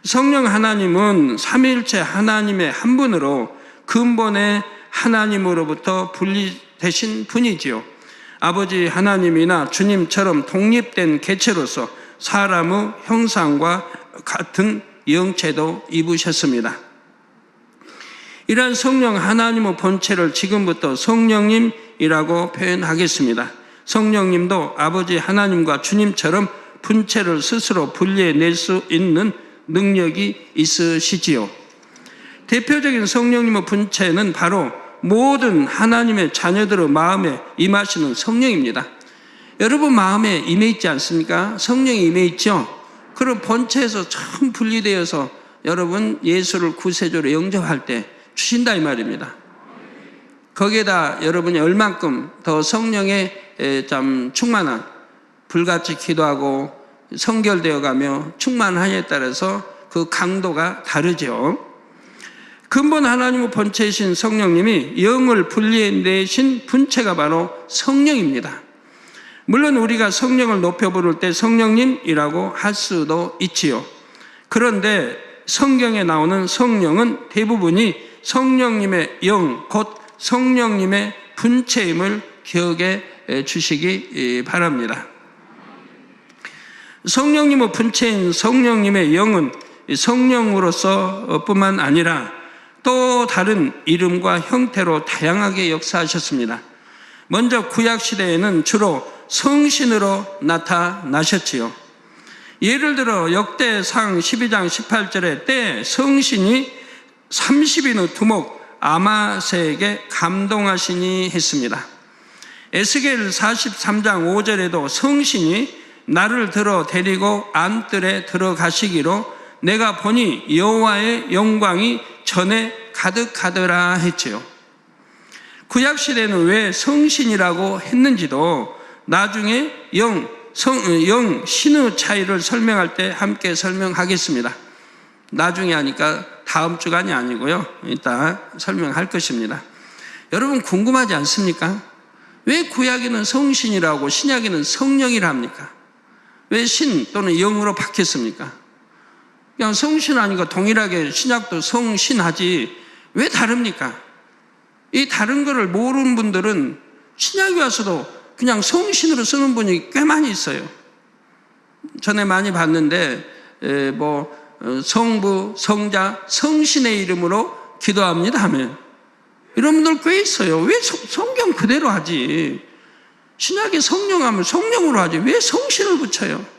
성령 하나님은 삼위일체 하나님의 한 분으로 근본의 하나님으로부터 분리되신 분이지요. 아버지 하나님이나 주님처럼 독립된 개체로서 사람의 형상과 같은 영체도 입으셨습니다. 이러한 성령 하나님의 본체를 지금부터 성령님이라고 표현하겠습니다. 성령님도 아버지 하나님과 주님처럼 분체를 스스로 분리해낼 수 있는 능력이 있으시지요. 대표적인 성령님의 분체는 바로 모든 하나님의 자녀들의 마음에 임하시는 성령입니다. 여러분 마음에 임해 있지 않습니까? 성령이 임해 있죠? 그런 본체에서 처음 분리되어서 여러분 예수를 구세주로 영접할 때 주신다 이 말입니다. 거기에다 여러분이 얼만큼 더 성령에 좀 충만한, 불같이 기도하고 성결되어 가며 충만하냐에 따라서 그 강도가 다르죠. 근본 하나님의 본체이신 성령님이 영을 분리해내신 분체가 바로 성령입니다. 물론 우리가 성령을 높여 부를 때 성령님이라고 할 수도 있지요. 그런데 성경에 나오는 성령은 대부분이 성령님의 영, 곧 성령님의 분체임을 기억해 주시기 바랍니다. 성령님의 분체인 성령님의 영은 성령으로서 뿐만 아니라 또 다른 이름과 형태로 다양하게 역사하셨습니다. 먼저 구약시대에는 주로 성신으로 나타나셨지요. 예를 들어 역대상 12장 18절에 때 성신이 30인의 두목 아마세에게 감동하시니 했습니다. 에스겔 43장 5절에도 성신이 나를 들어 데리고 안뜰에 들어가시기로 내가 보니 여호와의 영광이 전에 가득하더라 했지요. 구약시대는 왜 성신이라고 했는지도 나중에 영, 신의 차이를 설명할 때 함께 설명하겠습니다. 나중에 하니까 다음 주간이 아니고요. 이따 설명할 것입니다. 여러분 궁금하지 않습니까? 왜 구약에는 성신이라고 신약에는 성령이라 합니까? 왜 신 또는 영으로 바뀌었습니까? 그냥 성신 아니고 동일하게 신약도 성신하지 왜 다릅니까? 이 다른 거를 모르는 분들은 신약에 와서도 그냥 성신으로 쓰는 분이 꽤 많이 있어요. 전에 많이 봤는데 성부, 성자, 성신의 이름으로 기도합니다 하면 이런 분들 꽤 있어요. 왜 성경 그대로 하지? 신약에 성령하면 성령으로 하지 왜 성신을 붙여요?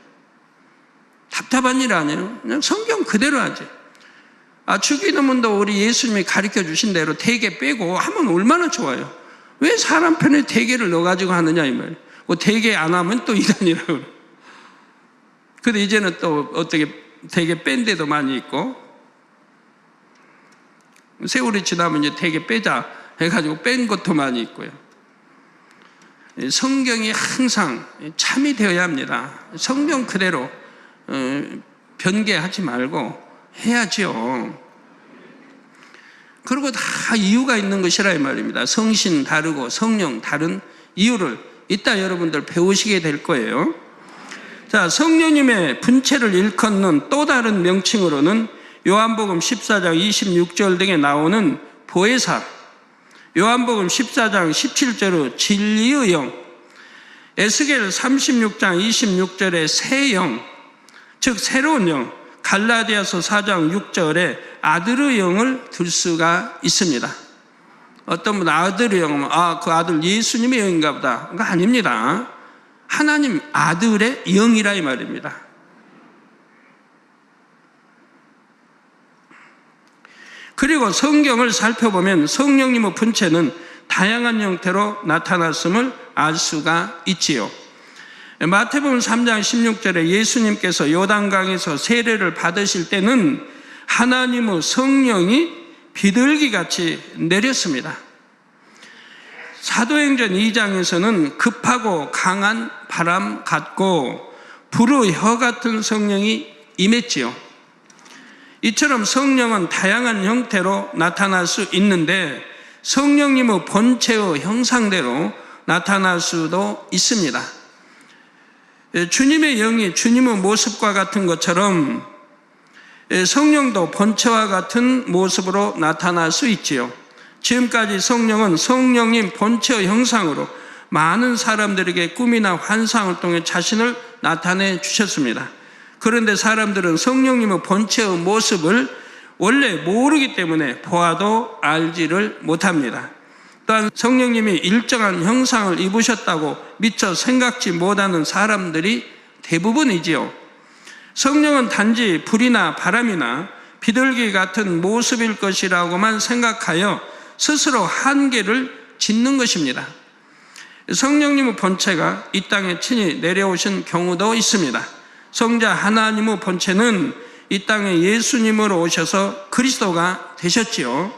답답한 일 아니에요? 그냥 성경 그대로 하지. 주기도문도 우리 예수님이 가르쳐 주신 대로 대개 빼고 하면 얼마나 좋아요. 왜 사람 편에 대개를 넣어가지고 하느냐 이 말이에요. 대개 안 하면 또 이단이라고. 근데 이제는 또 어떻게 대개 뺀 데도 많이 있고. 세월이 지나면 이제 되게 빼자 해가지고 뺀 것도 많이 있고요. 성경이 항상 참이 되어야 합니다. 성경 그대로 변개하지 말고 해야죠. 그리고 다 이유가 있는 것이라 이 말입니다. 성신 다르고 성령 다른 이유를 이따 여러분들 배우시게 될 거예요. 자, 성령님의 분체를 일컫는 또 다른 명칭으로는 요한복음 14장 26절 등에 나오는 보혜사, 요한복음 14장 17절의 진리의 영, 에스겔 36장 26절의 새 영, 즉 새로운 영, 갈라디아서 4장 6절에 아들의 영을 들 수가 있습니다. 어떤 분 아들의 영은 그 아들 예수님의 영인가 보다. 그거 아닙니다. 하나님 아들의 영이라 이 말입니다. 그리고 성경을 살펴보면 성령님의 분체는 다양한 형태로 나타났음을 알 수가 있지요. 마태복음 3장 16절에 예수님께서 요단강에서 세례를 받으실 때는 하나님의 성령이 비둘기같이 내렸습니다. 사도행전 2장에서는 급하고 강한 바람 같고 불의 혀 같은 성령이 임했지요. 이처럼 성령은 다양한 형태로 나타날 수 있는데 성령님의 본체의 형상대로 나타날 수도 있습니다. 주님의 영이 주님의 모습과 같은 것처럼 성령도 본체와 같은 모습으로 나타날 수 있지요. 지금까지 성령은 성령님 본체의 형상으로 많은 사람들에게 꿈이나 환상을 통해 자신을 나타내 주셨습니다. 그런데 사람들은 성령님의 본체의 모습을 원래 모르기 때문에 보아도 알지를 못합니다. 또한 성령님이 일정한 형상을 입으셨다고 미처 생각지 못하는 사람들이 대부분이지요. 성령은 단지 불이나 바람이나 비둘기 같은 모습일 것이라고만 생각하여 스스로 한계를 짓는 것입니다. 성령님의 본체가 이 땅에 친히 내려오신 경우도 있습니다. 성자 하나님의 본체는 이 땅에 예수님으로 오셔서 그리스도가 되셨지요.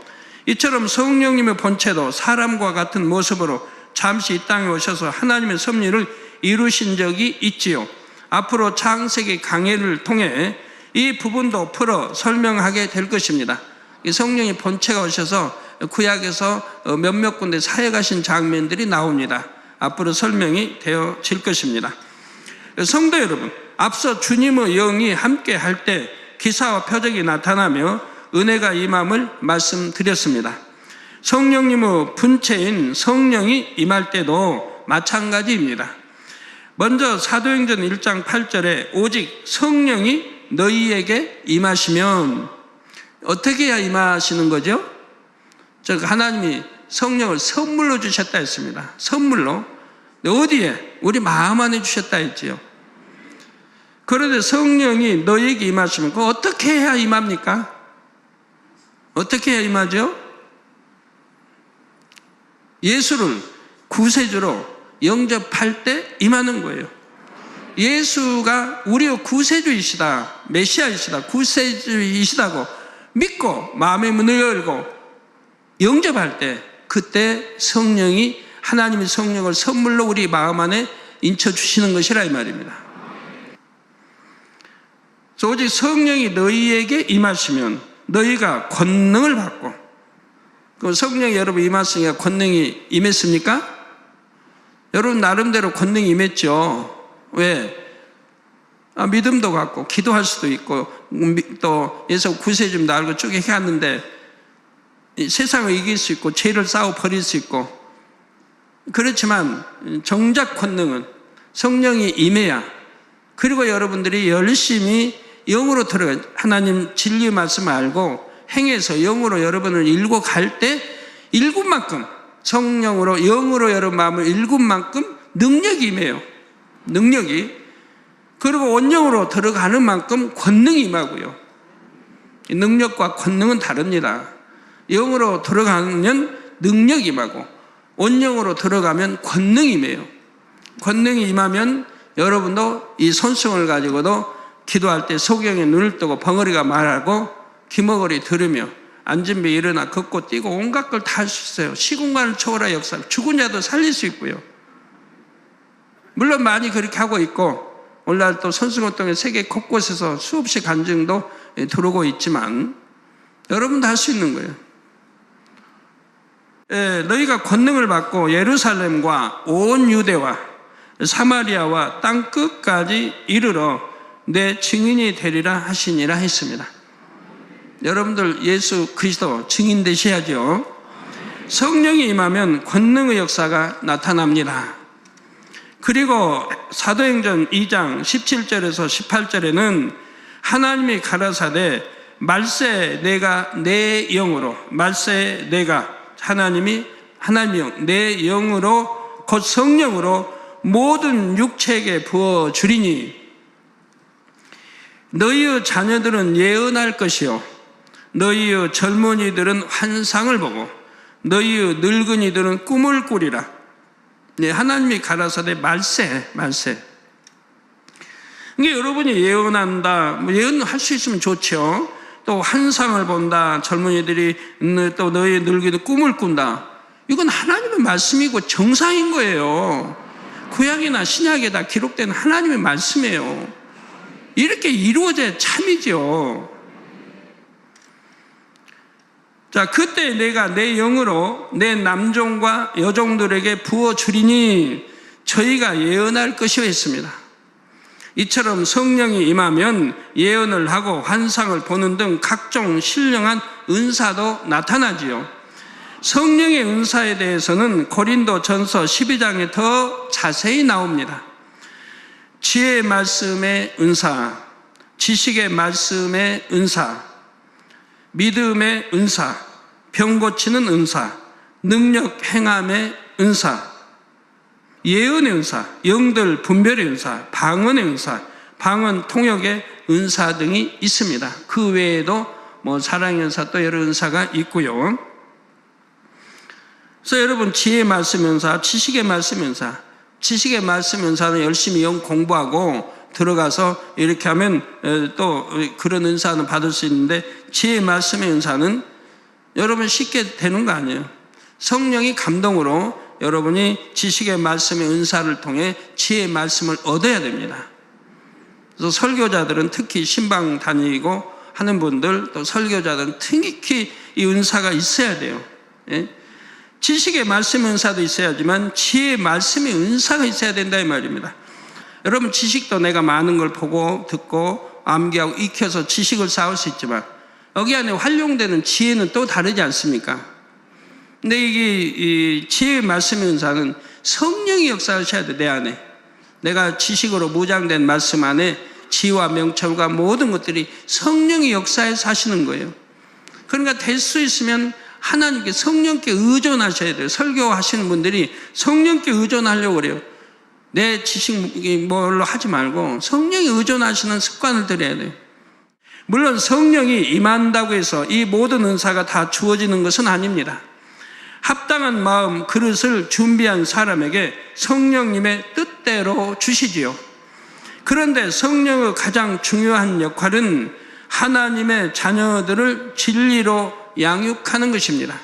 이처럼 성령님의 본체도 사람과 같은 모습으로 잠시 이 땅에 오셔서 하나님의 섭리를 이루신 적이 있지요. 앞으로 창세기 강해를 통해 이 부분도 풀어 설명하게 될 것입니다. 이 성령이 본체가 오셔서 구약에서 몇몇 군데 사역하신 장면들이 나옵니다. 앞으로 설명이 되어질 것입니다. 성도 여러분, 앞서 주님의 영이 함께 할 때 기사와 표적이 나타나며 은혜가 임함을 말씀드렸습니다. 성령님의 분체인 성령이 임할 때도 마찬가지입니다. 먼저 사도행전 1장 8절에 오직 성령이 너희에게 임하시면 어떻게 해야 임하시는 거죠? 즉 하나님이 성령을 선물로 주셨다 했습니다. 선물로. 어디에? 우리 마음 안에 주셨다 했지요. 그런데 성령이 너희에게 임하시면 그거 어떻게 해야 임합니까? 어떻게 해야 임하죠? 예수를 구세주로 영접할 때 임하는 거예요. 예수가 우리의 구세주이시다, 메시아이시다, 구세주이시다고 믿고 마음의 문을 열고 영접할 때 그때 성령이 하나님의 성령을 선물로 우리 마음 안에 인쳐주시는 것이라 이 말입니다. 그래서 오직 성령이 너희에게 임하시면 너희가 권능을 받고, 그럼 성령이 여러분 임하시니까 권능이 임했습니까? 여러분 나름대로 권능이 임했죠. 왜? 믿음도 갖고 기도할 수도 있고 또 예수 구세주님도 알고 쭉 해왔는데 세상을 이길 수 있고 죄를 싸워 버릴 수 있고, 그렇지만 정작 권능은 성령이 임해야, 그리고 여러분들이 열심히 영으로 들어가 하나님 진리의 말씀을 알고 행해서 영으로 여러분을 일고 갈 때 일군 만큼 성령으로 영으로 여러분 마음을 일군 만큼 능력이 임해요. 능력이. 그리고 원령으로 들어가는 만큼 권능이 임하고요. 능력과 권능은 다릅니다. 영으로 들어가면 능력이 임하고 원령으로 들어가면 권능이 임해요. 권능이 임하면 여러분도 이 손성을 가지고도 기도할 때 소경에 눈을 뜨고 벙어리가 말하고 귀머거리 들으며 앉은 배 일어나 걷고 뛰고 온갖 걸 다 할 수 있어요. 시공간을 초월한 역사, 죽은 자도 살릴 수 있고요. 물론 많이 그렇게 하고 있고 오늘날 또 선수活동에 세계 곳곳에서 수없이 간증도 들어오고 있지만 여러분도 할 수 있는 거예요. 너희가 권능을 받고 예루살렘과 온 유대와 사마리아와 땅 끝까지 이르러 내 증인이 되리라 하시니라 했습니다. 여러분들 예수 그리스도 증인 되셔야죠. 성령이 임하면 권능의 역사가 나타납니다. 그리고 사도행전 2장 17절에서 18절에는 하나님이 가라사대 말세 내가 내 영으로, 말세 내가 하나님의 영, 내 영으로 곧 성령으로 모든 육체에게 부어주리니 너희의 자녀들은 예언할 것이요 너희의 젊은이들은 환상을 보고 너희의 늙은이들은 꿈을 꾸리라. 네, 하나님이 가라사대 말세. 그러니까 여러분이 예언한다, 예언할 수 있으면 좋죠. 또 환상을 본다, 젊은이들이 또 너희 늙은이들 꿈을 꾼다. 이건 하나님의 말씀이고 정상인 거예요. 구약이나 신약에 다 기록된 하나님의 말씀이에요. 이렇게 이루어져야 참이죠. 자, 그때 내가 내 영으로 내 남종과 여종들에게 부어주리니 저희가 예언할 것이요 했습니다. 이처럼 성령이 임하면 예언을 하고 환상을 보는 등 각종 신령한 은사도 나타나지요. 성령의 은사에 대해서는 고린도전서 12장에 더 자세히 나옵니다. 지혜의 말씀의 은사, 지식의 말씀의 은사, 믿음의 은사, 병 고치는 은사, 능력 행함의 은사, 예언의 은사, 영들 분별의 은사, 방언의 은사, 방언 통역의 은사 등이 있습니다. 그 외에도 사랑의 은사 또 여러 은사가 있고요. 그래서 여러분 지혜의 말씀 은사, 지식의 말씀 은사, 지식의 말씀 은사는 열심히 영 공부하고 들어가서 이렇게 하면 또 그런 은사는 받을 수 있는데 지혜의 말씀의 은사는 여러분 쉽게 되는 거 아니에요. 성령이 감동으로 여러분이 지식의 말씀의 은사를 통해 지혜의 말씀을 얻어야 됩니다. 그래서 설교자들은 특히 신방 다니고 하는 분들 또 설교자들은 특히 이 은사가 있어야 돼요. 예? 지식의 말씀의 은사도 있어야지만 지혜의 말씀의 은사가 있어야 된다 이 말입니다. 여러분 지식도 내가 많은 걸 보고 듣고 암기하고 익혀서 지식을 쌓을 수 있지만 여기 안에 활용되는 지혜는 또 다르지 않습니까? 근데 이 지혜의 말씀의 은사는 성령이 역사하셔야 돼, 내 안에. 내가 지식으로 무장된 말씀 안에 지혜와 명철과 모든 것들이 성령이 역사해서 하시는 거예요. 그러니까 될 수 있으면 하나님께 성령께 의존하셔야 돼요. 설교하시는 분들이 성령께 의존하려고 그래요. 내 지식 뭘로 하지 말고 성령에 의존하시는 습관을 들여야 돼요. 물론 성령이 임한다고 해서 이 모든 은사가 다 주어지는 것은 아닙니다. 합당한 마음, 그릇을 준비한 사람에게 성령님의 뜻대로 주시지요. 그런데 성령의 가장 중요한 역할은 하나님의 자녀들을 진리로 양육하는 것입니다.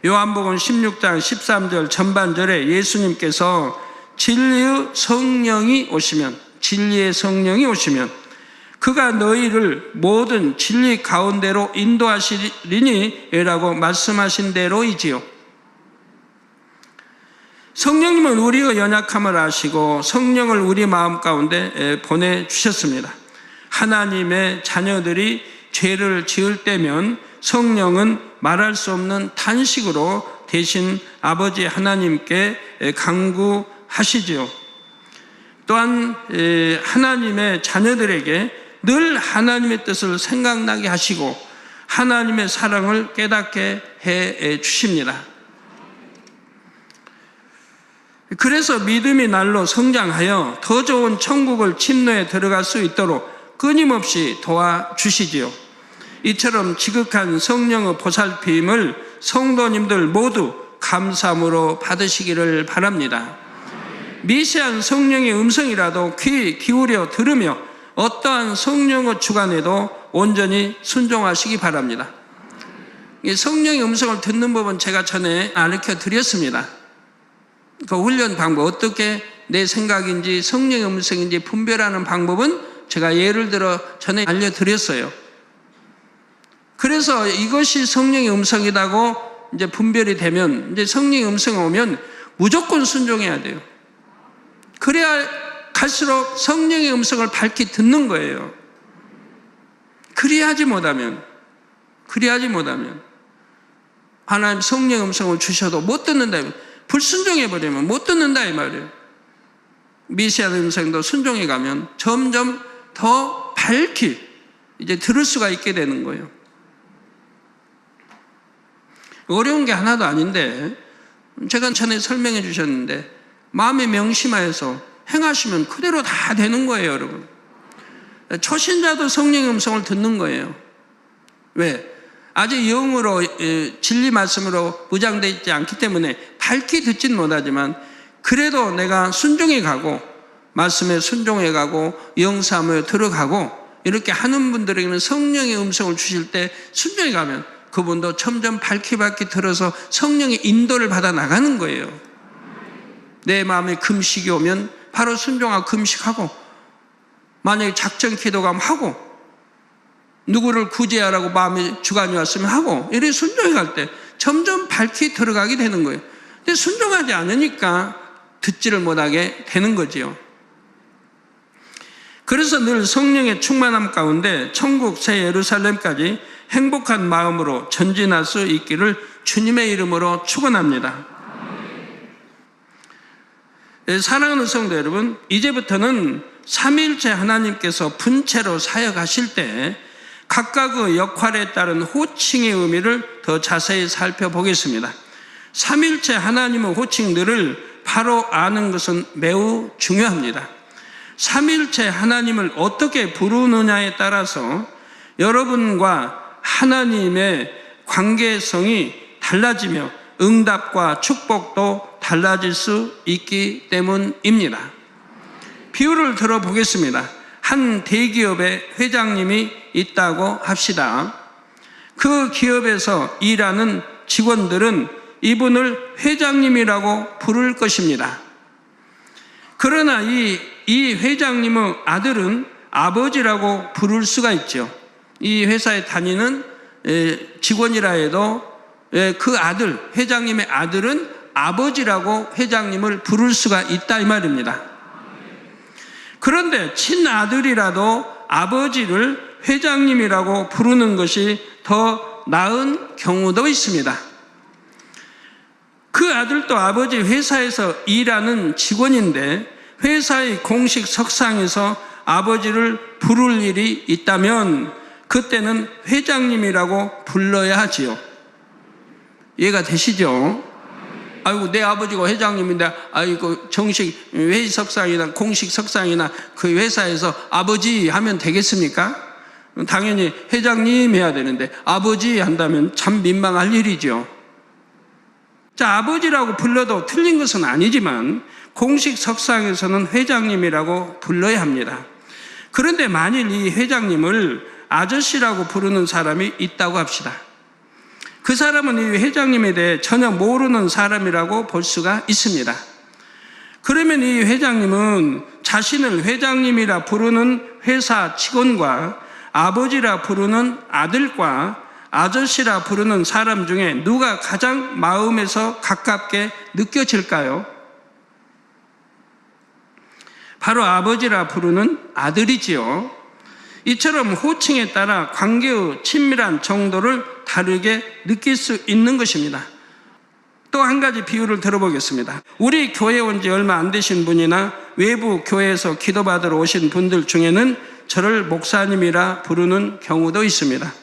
요한복음 16장 13절 전반절에 예수님께서 진리의 성령이 오시면, 진리의 성령이 오시면 그가 너희를 모든 진리 가운데로 인도하시리니 라고 말씀하신 대로이지요. 성령님은 우리의 연약함을 아시고 성령을 우리 마음 가운데 보내주셨습니다. 하나님의 자녀들이 죄를 지을 때면 성령은 말할 수 없는 탄식으로 대신 아버지 하나님께 간구하시지요. 또한 하나님의 자녀들에게 늘 하나님의 뜻을 생각나게 하시고 하나님의 사랑을 깨닫게 해 주십니다. 그래서 믿음이 날로 성장하여 더 좋은 천국을 침노에 들어갈 수 있도록 끊임없이 도와주시지요. 이처럼 지극한 성령의 보살핌을 성도님들 모두 감사함으로 받으시기를 바랍니다. 미세한 성령의 음성이라도 귀 기울여 들으며 어떠한 성령의 주관에도 온전히 순종하시기 바랍니다. 성령의 음성을 듣는 법은 제가 전에 가르쳐 드렸습니다. 그 훈련 방법, 어떻게 내 생각인지 성령의 음성인지 분별하는 방법은 제가 예를 들어 전에 알려드렸어요. 그래서 이것이 성령의 음성이라고 이제 분별이 되면, 이제 성령의 음성이 오면 무조건 순종해야 돼요. 그래야 갈수록 성령의 음성을 밝히 듣는 거예요. 그리하지 못하면 하나님 성령의 음성을 주셔도 못 듣는다, 불순종해버리면 못 듣는다 이 말이에요. 미시아의 음성도 순종해가면 점점 더 밝히 이제 들을 수가 있게 되는 거예요. 어려운 게 하나도 아닌데, 제가 전에 설명해 주셨는데 마음에 명심하여서 행하시면 그대로 다 되는 거예요, 여러분. 초신자도 성령의 음성을 듣는 거예요. 왜? 아직 영으로 진리 말씀으로 무장되어 있지 않기 때문에 밝히 듣진 못하지만, 그래도 내가 순종해 가고 말씀에 순종해 가고 영사함에 들어가고 이렇게 하는 분들에게는 성령의 음성을 주실 때 순종해 가면 그분도 점점 밝히 들어서 성령의 인도를 받아 나가는 거예요. 내 마음에 금식이 오면 바로 순종하고 금식하고, 만약에 작전 기도감 하고, 누구를 구제하라고 마음에 주관이 왔으면 하고, 이렇게 순종해 갈 때 점점 밝히 들어가게 되는 거예요. 근데 순종하지 않으니까 듣지를 못하게 되는 거지요. 그래서 늘 성령의 충만함 가운데 천국 새 예루살렘까지 행복한 마음으로 전진할 수 있기를 주님의 이름으로 축원합니다. 사랑하는 성도 여러분, 이제부터는 삼위일체 하나님께서 분체로 사역하실 때 각각의 역할에 따른 호칭의 의미를 더 자세히 살펴보겠습니다. 삼위일체 하나님의 호칭들을 바로 아는 것은 매우 중요합니다. 삼위일체 하나님을 어떻게 부르느냐에 따라서 여러분과 하나님의 관계성이 달라지며 응답과 축복도 달라질 수 있기 때문입니다. 비유를 들어보겠습니다. 한 대기업의 회장님이 있다고 합시다. 그 기업에서 일하는 직원들은 이분을 회장님이라고 부를 것입니다. 그러나 이 회장님의 아들은 아버지라고 부를 수가 있죠. 이 회사에 다니는 직원이라 해도 그 아들, 회장님의 아들은 아버지라고 회장님을 부를 수가 있다 이 말입니다. 그런데 친아들이라도 아버지를 회장님이라고 부르는 것이 더 나은 경우도 있습니다. 그 아들도 아버지 회사에서 일하는 직원인데 회사의 공식 석상에서 아버지를 부를 일이 있다면 그때는 회장님이라고 불러야 하지요. 이해가 되시죠? 아이고, 내 아버지가 회장님인데, 아이고, 정식 회의 석상이나 공식 석상이나 그 회사에서 아버지 하면 되겠습니까? 당연히 회장님 해야 되는데, 아버지 한다면 참 민망할 일이죠. 자, 아버지라고 불러도 틀린 것은 아니지만, 공식 석상에서는 회장님이라고 불러야 합니다. 그런데 만일 이 회장님을 아저씨라고 부르는 사람이 있다고 합시다. 그 사람은 이 회장님에 대해 전혀 모르는 사람이라고 볼 수가 있습니다. 그러면 이 회장님은 자신을 회장님이라 부르는 회사 직원과 아버지라 부르는 아들과 아저씨라 부르는 사람 중에 누가 가장 마음에서 가깝게 느껴질까요? 바로 아버지라 부르는 아들이지요. 이처럼 호칭에 따라 관계의 친밀한 정도를 다르게 느낄 수 있는 것입니다. 또 한 가지 비유를 들어보겠습니다. 우리 교회에 온 지 얼마 안 되신 분이나 외부 교회에서 기도받으러 오신 분들 중에는 저를 목사님이라 부르는 경우도 있습니다.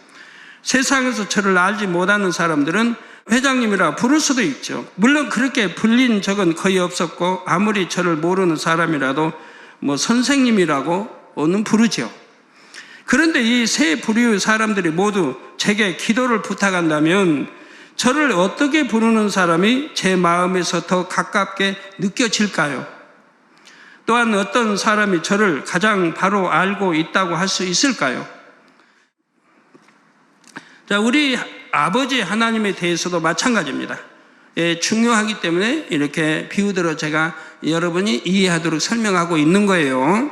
세상에서 저를 알지 못하는 사람들은 회장님이라 부를 수도 있죠. 물론 그렇게 불린 적은 거의 없었고 아무리 저를 모르는 사람이라도 선생님이라고는 부르죠. 그런데 이 세 부류의 사람들이 모두 제게 기도를 부탁한다면 저를 어떻게 부르는 사람이 제 마음에서 더 가깝게 느껴질까요? 또한 어떤 사람이 저를 가장 바로 알고 있다고 할 수 있을까요? 자, 우리 아버지 하나님에 대해서도 마찬가지입니다. 중요하기 때문에 이렇게 비유대로 제가 여러분이 이해하도록 설명하고 있는 거예요.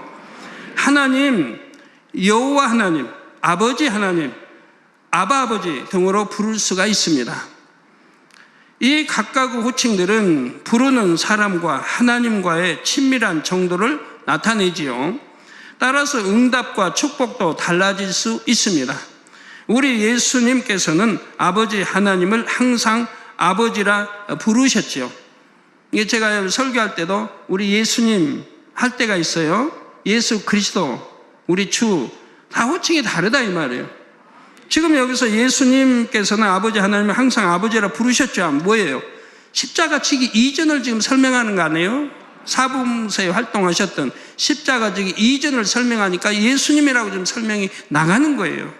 하나님, 여호와 하나님, 아버지 하나님, 아바 아버지 등으로 부를 수가 있습니다. 이 각각의 호칭들은 부르는 사람과 하나님과의 친밀한 정도를 나타내지요. 따라서 응답과 축복도 달라질 수 있습니다. 우리 예수님께서는 아버지 하나님을 항상 아버지라 부르셨지요. 이게 제가 설교할 때도 우리 예수님 할 때가 있어요. 예수 그리스도, 우리 주, 다 호칭이 다르다 이 말이에요. 지금 여기서 예수님께서는 아버지 하나님을 항상 아버지라 부르셨죠. 뭐예요? 십자가 지기 이전을 지금 설명하는 거 아니에요? 사범서에 활동하셨던 십자가 지기 이전을 설명하니까 예수님이라고 좀 설명이 나가는 거예요.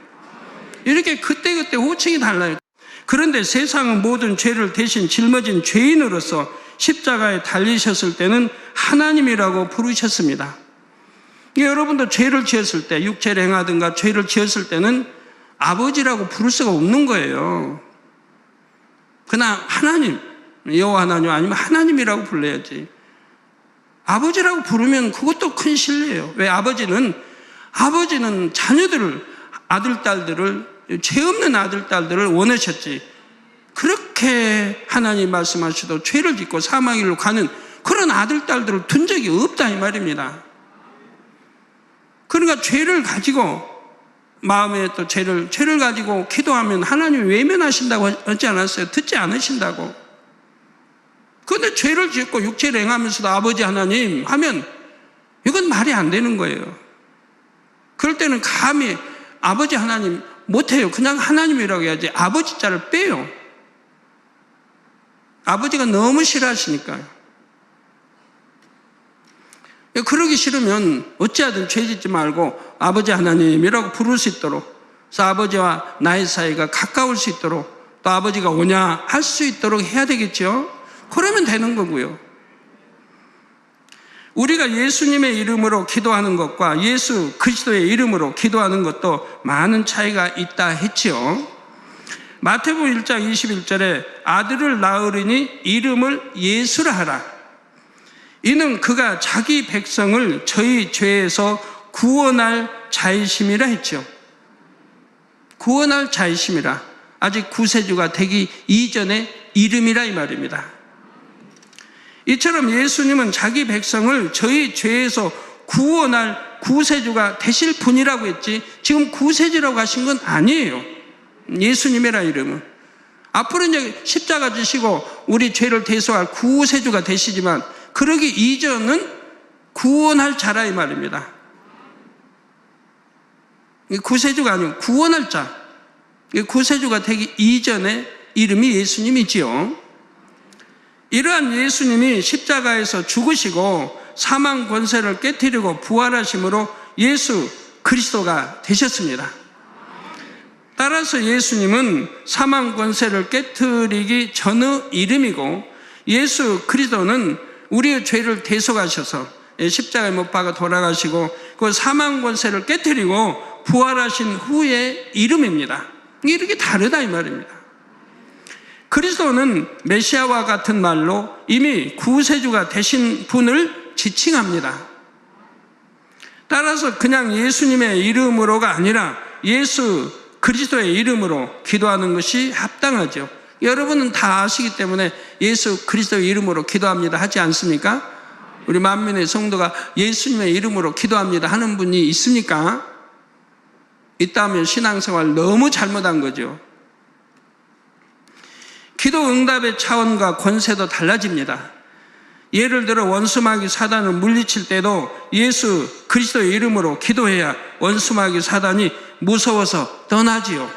이렇게 그때그때 호칭이 달라요. 그런데 세상은 모든 죄를 대신 짊어진 죄인으로서 십자가에 달리셨을 때는 하나님이라고 부르셨습니다. 여러분도 죄를 지었을 때, 육체를 행하든가 죄를 지었을 때는 아버지라고 부를 수가 없는 거예요. 그냥 하나님, 여호와 하나님 아니면 하나님이라고 불러야지. 아버지라고 부르면 그것도 큰 실례예요. 왜? 아버지는 자녀들을, 아들, 딸들을, 죄 없는 아들, 딸들을 원하셨지. 그렇게 하나님 말씀하셔도 죄를 짓고 사망일로 가는 그런 아들, 딸들을 둔 적이 없다 이 말입니다. 그러니까 죄를 가지고 마음에 또 죄를 가지고 기도하면 하나님이 외면하신다고 하지 않았어요? 듣지 않으신다고. 그런데 죄를 짓고 육체를 행하면서도 아버지 하나님 하면 이건 말이 안 되는 거예요. 그럴 때는 감히 아버지 하나님 못해요. 그냥 하나님이라고 해야지. 아버지 자를 빼요. 아버지가 너무 싫어하시니까요. 그러기 싫으면 어찌하든 죄 짓지 말고 아버지 하나님이라고 부를 수 있도록, 그래서 아버지와 나의 사이가 가까울 수 있도록, 또 아버지가 오냐 할 수 있도록 해야 되겠죠. 그러면 되는 거고요. 우리가 예수님의 이름으로 기도하는 것과 예수 그리스도의 이름으로 기도하는 것도 많은 차이가 있다 했지요. 마태복음 1장 21절에 아들을 낳으리니 이름을 예수라 하라. 이는 그가 자기 백성을 저희 죄에서 구원할 자이심이라 했죠. 구원할 자이심이라. 아직 구세주가 되기 이전의 이름이라 이 말입니다. 이처럼 예수님은 자기 백성을 저희 죄에서 구원할 구세주가 되실 분이라고 했지, 지금 구세주라고 하신 건 아니에요. 예수님이라 이름은. 앞으로 이제 십자가 지시고 우리 죄를 대속할 구세주가 되시지만 그러기 이전은 구원할 자라 이 말입니다. 구세주가 아니고 구원할 자. 구세주가 되기 이전의 이름이 예수님이지요. 이러한 예수님이 십자가에서 죽으시고 사망 권세를 깨뜨리고 부활하심으로 예수 그리스도가 되셨습니다. 따라서 예수님은 사망 권세를 깨뜨리기 전의 이름이고, 예수 그리스도는 우리의 죄를 대속하셔서 십자가에 못 박아 돌아가시고 그 사망 권세를 깨뜨리고 부활하신 후의 이름입니다. 이렇게 다르다 이 말입니다. 그리스도는 메시아와 같은 말로 이미 구세주가 되신 분을 지칭합니다. 따라서 그냥 예수님의 이름으로가 아니라 예수 그리스도의 이름으로 기도하는 것이 합당하죠. 여러분은 다 아시기 때문에 예수 그리스도의 이름으로 기도합니다 하지 않습니까? 우리 만민의 성도가 예수님의 이름으로 기도합니다 하는 분이 있습니까? 있다면 신앙생활 너무 잘못한 거죠. 기도 응답의 차원과 권세도 달라집니다. 예를 들어 원수마귀 사단을 물리칠 때도 예수 그리스도의 이름으로 기도해야 원수마귀 사단이 무서워서 떠나지요.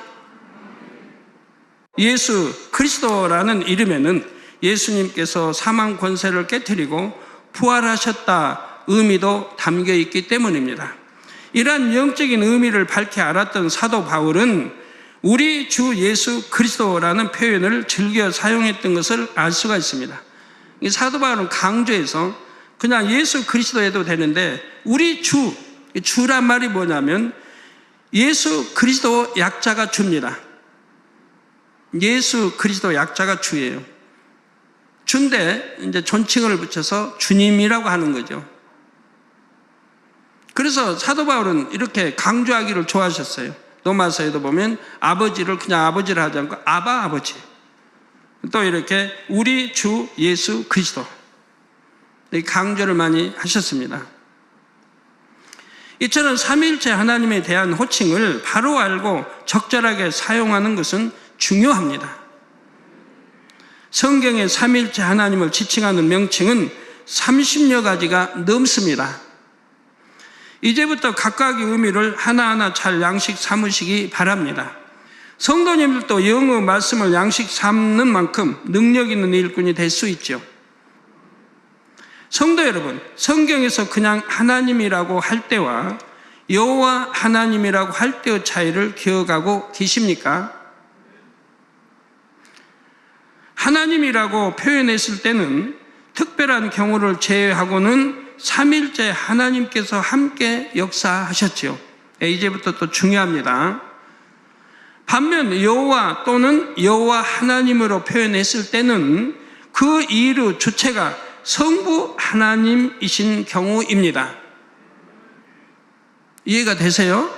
예수 그리스도라는 이름에는 예수님께서 사망 권세를 깨뜨리고 부활하셨다 의미도 담겨 있기 때문입니다. 이러한 영적인 의미를 밝히 알았던 사도 바울은 우리 주 예수 그리스도라는 표현을 즐겨 사용했던 것을 알 수가 있습니다. 이 사도 바울은 강조해서 그냥 예수 그리스도 해도 되는데 우리 주란 말이 뭐냐면 예수 그리스도 약자가 주입니다. 예수 그리스도 약자가 주예요. 주인데 이제 존칭을 붙여서 주님이라고 하는 거죠. 그래서 사도 바울은 이렇게 강조하기를 좋아하셨어요. 로마서에도 보면 아버지를 그냥 아버지를 하지 않고 아바 아버지. 또 이렇게 우리 주 예수 그리스도. 강조를 많이 하셨습니다. 이처럼 삼위일체 하나님에 대한 호칭을 바로 알고 적절하게 사용하는 것은 중요합니다. 성경의 삼위일체 하나님을 지칭하는 명칭은 30여 가지가 넘습니다. 이제부터 각각의 의미를 하나하나 잘 양식 삼으시기 바랍니다. 성도님들도 영어 말씀을 양식 삼는 만큼 능력 있는 일꾼이 될 수 있죠. 성도 여러분, 성경에서 그냥 하나님이라고 할 때와 여호와 하나님이라고 할 때의 차이를 기억하고 계십니까? 하나님이라고 표현했을 때는 특별한 경우를 제외하고는 삼위일체 하나님께서 함께 역사하셨죠. 이제부터 또 중요합니다. 반면 여호와 또는 여호와 하나님으로 표현했을 때는 그 이유 주체가 성부 하나님이신 경우입니다. 이해가 되세요?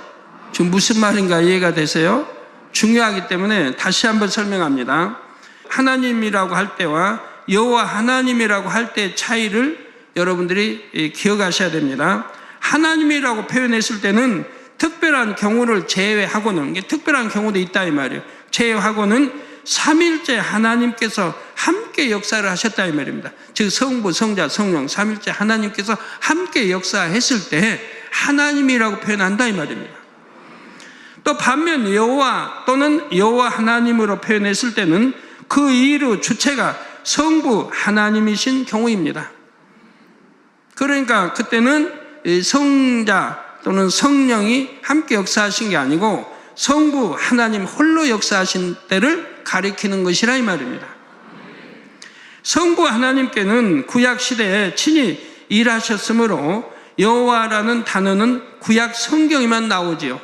지금 무슨 말인가 이해가 되세요? 중요하기 때문에 다시 한번 설명합니다. 하나님이라고 할 때와 여호와 하나님이라고 할 때의 차이를 여러분들이 기억하셔야 됩니다. 하나님이라고 표현했을 때는 특별한 경우를 제외하고는, 특별한 경우도 있다 이 말이에요. 제외하고는 삼위일체 하나님께서 함께 역사를 하셨다 이 말입니다. 즉 성부, 성자, 성령, 삼위일체 하나님께서 함께 역사했을 때 하나님이라고 표현한다 이 말입니다. 또 반면 여호와 또는 여호와 하나님으로 표현했을 때는 그 이유 주체가 성부 하나님이신 경우입니다. 그러니까 그때는 성자 또는 성령이 함께 역사하신 게 아니고 성부 하나님 홀로 역사하신 때를 가리키는 것이라 이 말입니다. 성부 하나님께는 구약 시대에 친히 일하셨으므로 여호와라는 단어는 구약 성경에만 나오지요.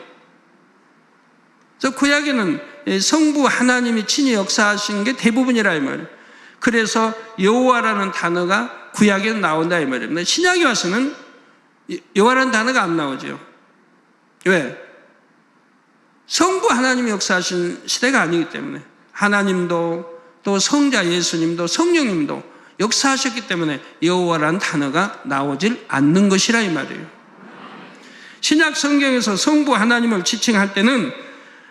그래서 구약에는 성부 하나님이 친히 역사하신 게 대부분이라 이 말이에요. 그래서 여호와라는 단어가 구약에 나온다 이 말입니다. 신약에 와서는 여호와라는 단어가 안 나오죠. 왜? 성부 하나님이 역사하신 시대가 아니기 때문에 하나님도 또 성자 예수님도 성령님도 역사하셨기 때문에 여호와라는 단어가 나오질 않는 것이라 이 말이에요. 신약 성경에서 성부 하나님을 지칭할 때는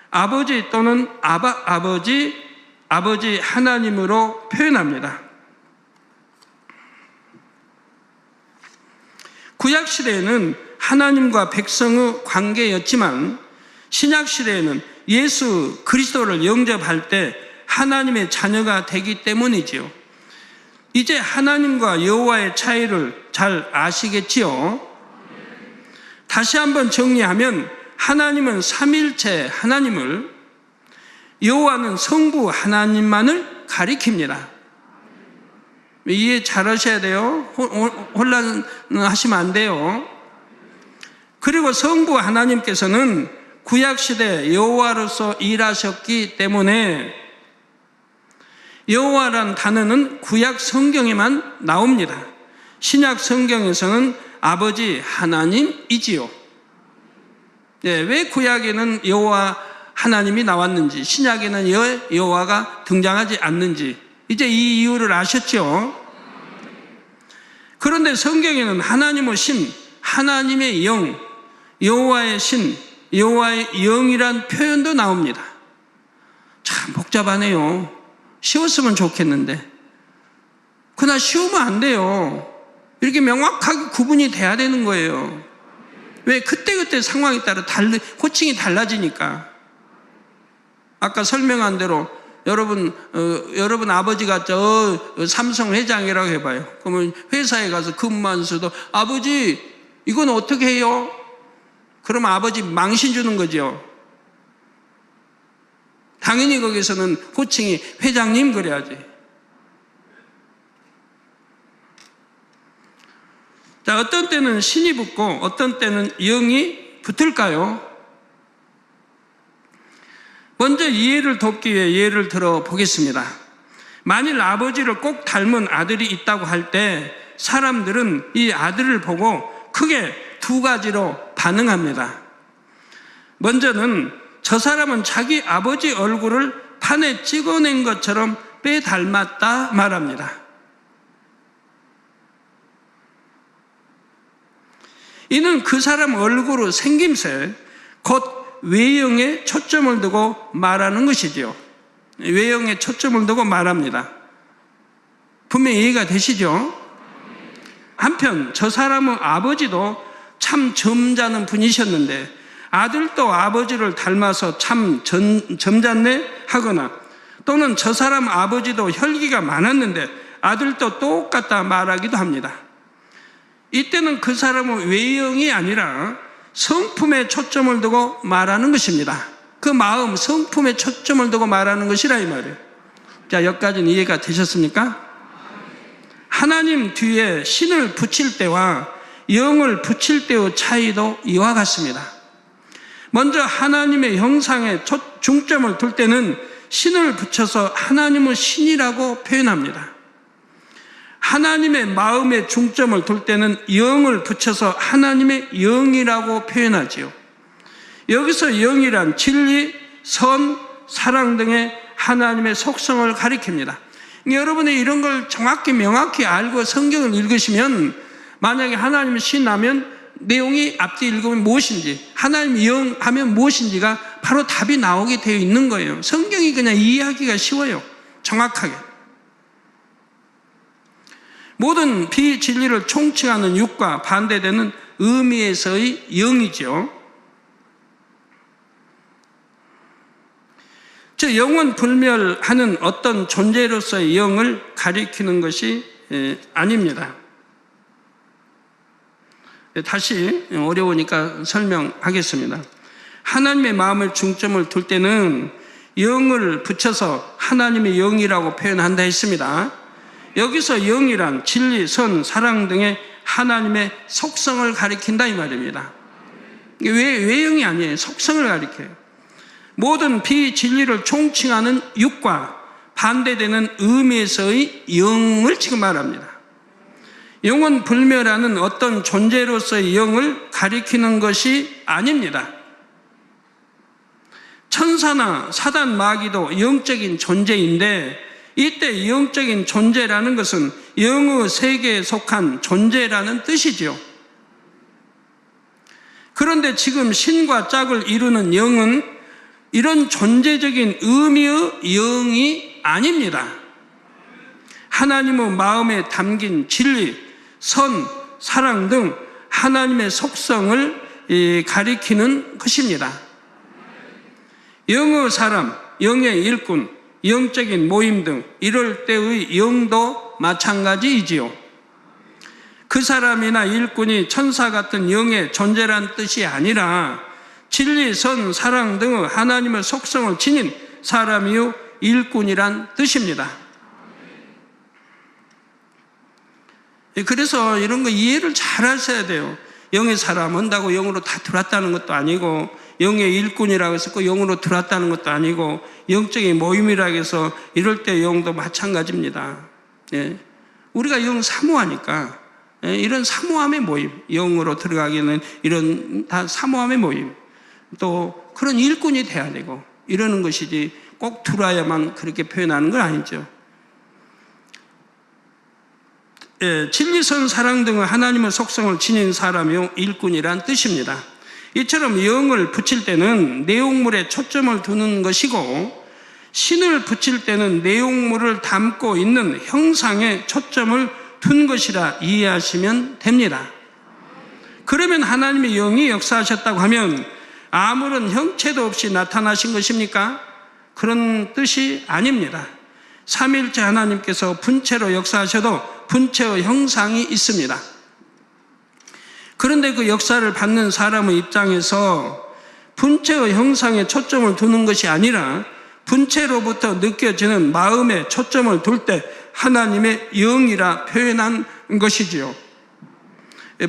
아버지 또는 아버지 하나님으로 표현합니다. 구약 시대에는 하나님과 백성의 관계였지만 신약 시대에는 예수 그리스도를 영접할 때 하나님의 자녀가 되기 때문이지요. 이제 하나님과 여호와의 차이를 잘 아시겠지요? 다시 한번 정리하면 하나님은 삼위일체 하나님을, 여호와는 성부 하나님만을 가리킵니다. 이해 잘 하셔야 돼요. 혼란하시면 안 돼요. 그리고 성부 하나님께서는 구약시대 여호와로서 일하셨기 때문에 여호와란 단어는 구약 성경에만 나옵니다. 신약 성경에서는 아버지 하나님이지요. 왜 구약에는 여호와 하나님이 나왔는지, 신약에는 여호와가 등장하지 않는지 이제 이 이유를 아셨죠? 그런데 성경에는 하나님의 신, 하나님의 영, 여호와의 신, 여호와의 영이란 표현도 나옵니다. 참 복잡하네요. 쉬웠으면 좋겠는데 그러나 쉬우면 안 돼요. 이렇게 명확하게 구분이 돼야 되는 거예요. 왜? 그때그때 상황에 따라 호칭이 달라지니까. 아까 설명한 대로 여러분 아버지가 저 삼성 회장이라고 해봐요. 그러면 회사에 가서 근무하는 수도 아버지 이건 어떻게 해요? 그러면 아버지 망신 주는 거죠. 당연히 거기서는 호칭이 회장님 그래야지. 자, 어떤 때는 신이 붙고 어떤 때는 영이 붙을까요? 먼저 이해를 돕기 위해 예를 들어 보겠습니다. 만일 아버지를 꼭 닮은 아들이 있다고 할 때 사람들은 이 아들을 보고 크게 두 가지로 반응합니다. 먼저는 저 사람은 자기 아버지 얼굴을 판에 찍어낸 것처럼 빼닮았다 말합니다. 이는 그 사람 얼굴의 생김새, 곧 외형에 초점을 두고 말하는 것이지요. 외형에 초점을 두고 말합니다. 분명히 이해가 되시죠? 한편 저 사람의 아버지도 참 점잖은 분이셨는데 아들도 아버지를 닮아서 참 점잖네 하거나, 또는 저 사람 아버지도 혈기가 많았는데 아들도 똑같다 말하기도 합니다. 이때는 그 사람의 외형이 아니라 성품에 초점을 두고 말하는 것입니다. 그 마음, 성품에 초점을 두고 말하는 것이라 이 말이에요. 자, 여기까지는 이해가 되셨습니까? 하나님 뒤에 신을 붙일 때와 영을 붙일 때의 차이도 이와 같습니다. 먼저 하나님의 형상에 중점을 둘 때는 신을 붙여서 하나님의 신이라고 표현합니다. 하나님의 마음에 중점을 둘 때는 영을 붙여서 하나님의 영이라고 표현하지요. 여기서 영이란 진리, 선, 사랑 등의 하나님의 속성을 가리킵니다. 여러분이 이런 걸 정확히 명확히 알고 성경을 읽으시면, 만약에 하나님의 신 하면 내용이 앞뒤 읽으면 무엇인지, 하나님 영 하면 무엇인지가 바로 답이 나오게 되어 있는 거예요. 성경이 그냥 이해하기가 쉬워요. 정확하게. 모든 비진리를 총칭하는 육과 반대되는 의미에서의 영이죠. 즉 영원 불멸하는 어떤 존재로서의 영을 가리키는 것이 아닙니다. 다시 어려우니까 설명하겠습니다. 하나님의 마음을 중점을 둘 때는 영을 붙여서 하나님의 영이라고 표현한다 했습니다. 여기서 영이란 진리, 선, 사랑 등의 하나님의 속성을 가리킨다 이 말입니다. 외형이 아니에요. 속성을 가리켜요. 모든 비진리를 총칭하는 육과 반대되는 의미에서의 영을 지금 말합니다. 영은 불멸하는 어떤 존재로서의 영을 가리키는 것이 아닙니다. 천사나 사단 마귀도 영적인 존재인데, 이때 영적인 존재라는 것은 영의 세계에 속한 존재라는 뜻이죠. 그런데 지금 신과 짝을 이루는 영은 이런 존재적인 의미의 영이 아닙니다. 하나님의 마음에 담긴 진리, 선, 사랑 등 하나님의 속성을 가리키는 것입니다. 영의 사람, 영의 일꾼, 영적인 모임 등 이럴 때의 영도 마찬가지이지요. 그 사람이나 일꾼이 천사 같은 영의 존재란 뜻이 아니라 진리, 선, 사랑 등의 하나님의 속성을 지닌 사람이요 일꾼이란 뜻입니다. 그래서 이런 거 이해를 잘 하셔야 돼요. 영의 사람 한다고 영으로 다 들어왔다는 것도 아니고, 영의 일꾼이라고 해서 그 영으로 들어왔다는 것도 아니고, 영적인 모임이라고 해서 이럴 때 영도 마찬가지입니다. 예. 우리가 영 사모하니까, 이런 사모함의 모임, 영으로 들어가기는 이런 다 사모함의 모임, 또 그런 일꾼이 돼야 되고 이러는 것이지, 꼭 들어와야만 그렇게 표현하는 건 아니죠. 예, 진리선 사랑 등의 하나님의 속성을 지닌 사람이 일꾼이란 뜻입니다. 이처럼 영을 붙일 때는 내용물에 초점을 두는 것이고, 신을 붙일 때는 내용물을 담고 있는 형상에 초점을 둔 것이라 이해하시면 됩니다. 그러면 하나님의 영이 역사하셨다고 하면 아무런 형체도 없이 나타나신 것입니까? 그런 뜻이 아닙니다. 삼위일체 하나님께서 분체로 역사하셔도 분체의 형상이 있습니다. 그런데 그 역사를 받는 사람의 입장에서 분체의 형상에 초점을 두는 것이 아니라 분체로부터 느껴지는 마음에 초점을 둘 때 하나님의 영이라 표현한 것이지요.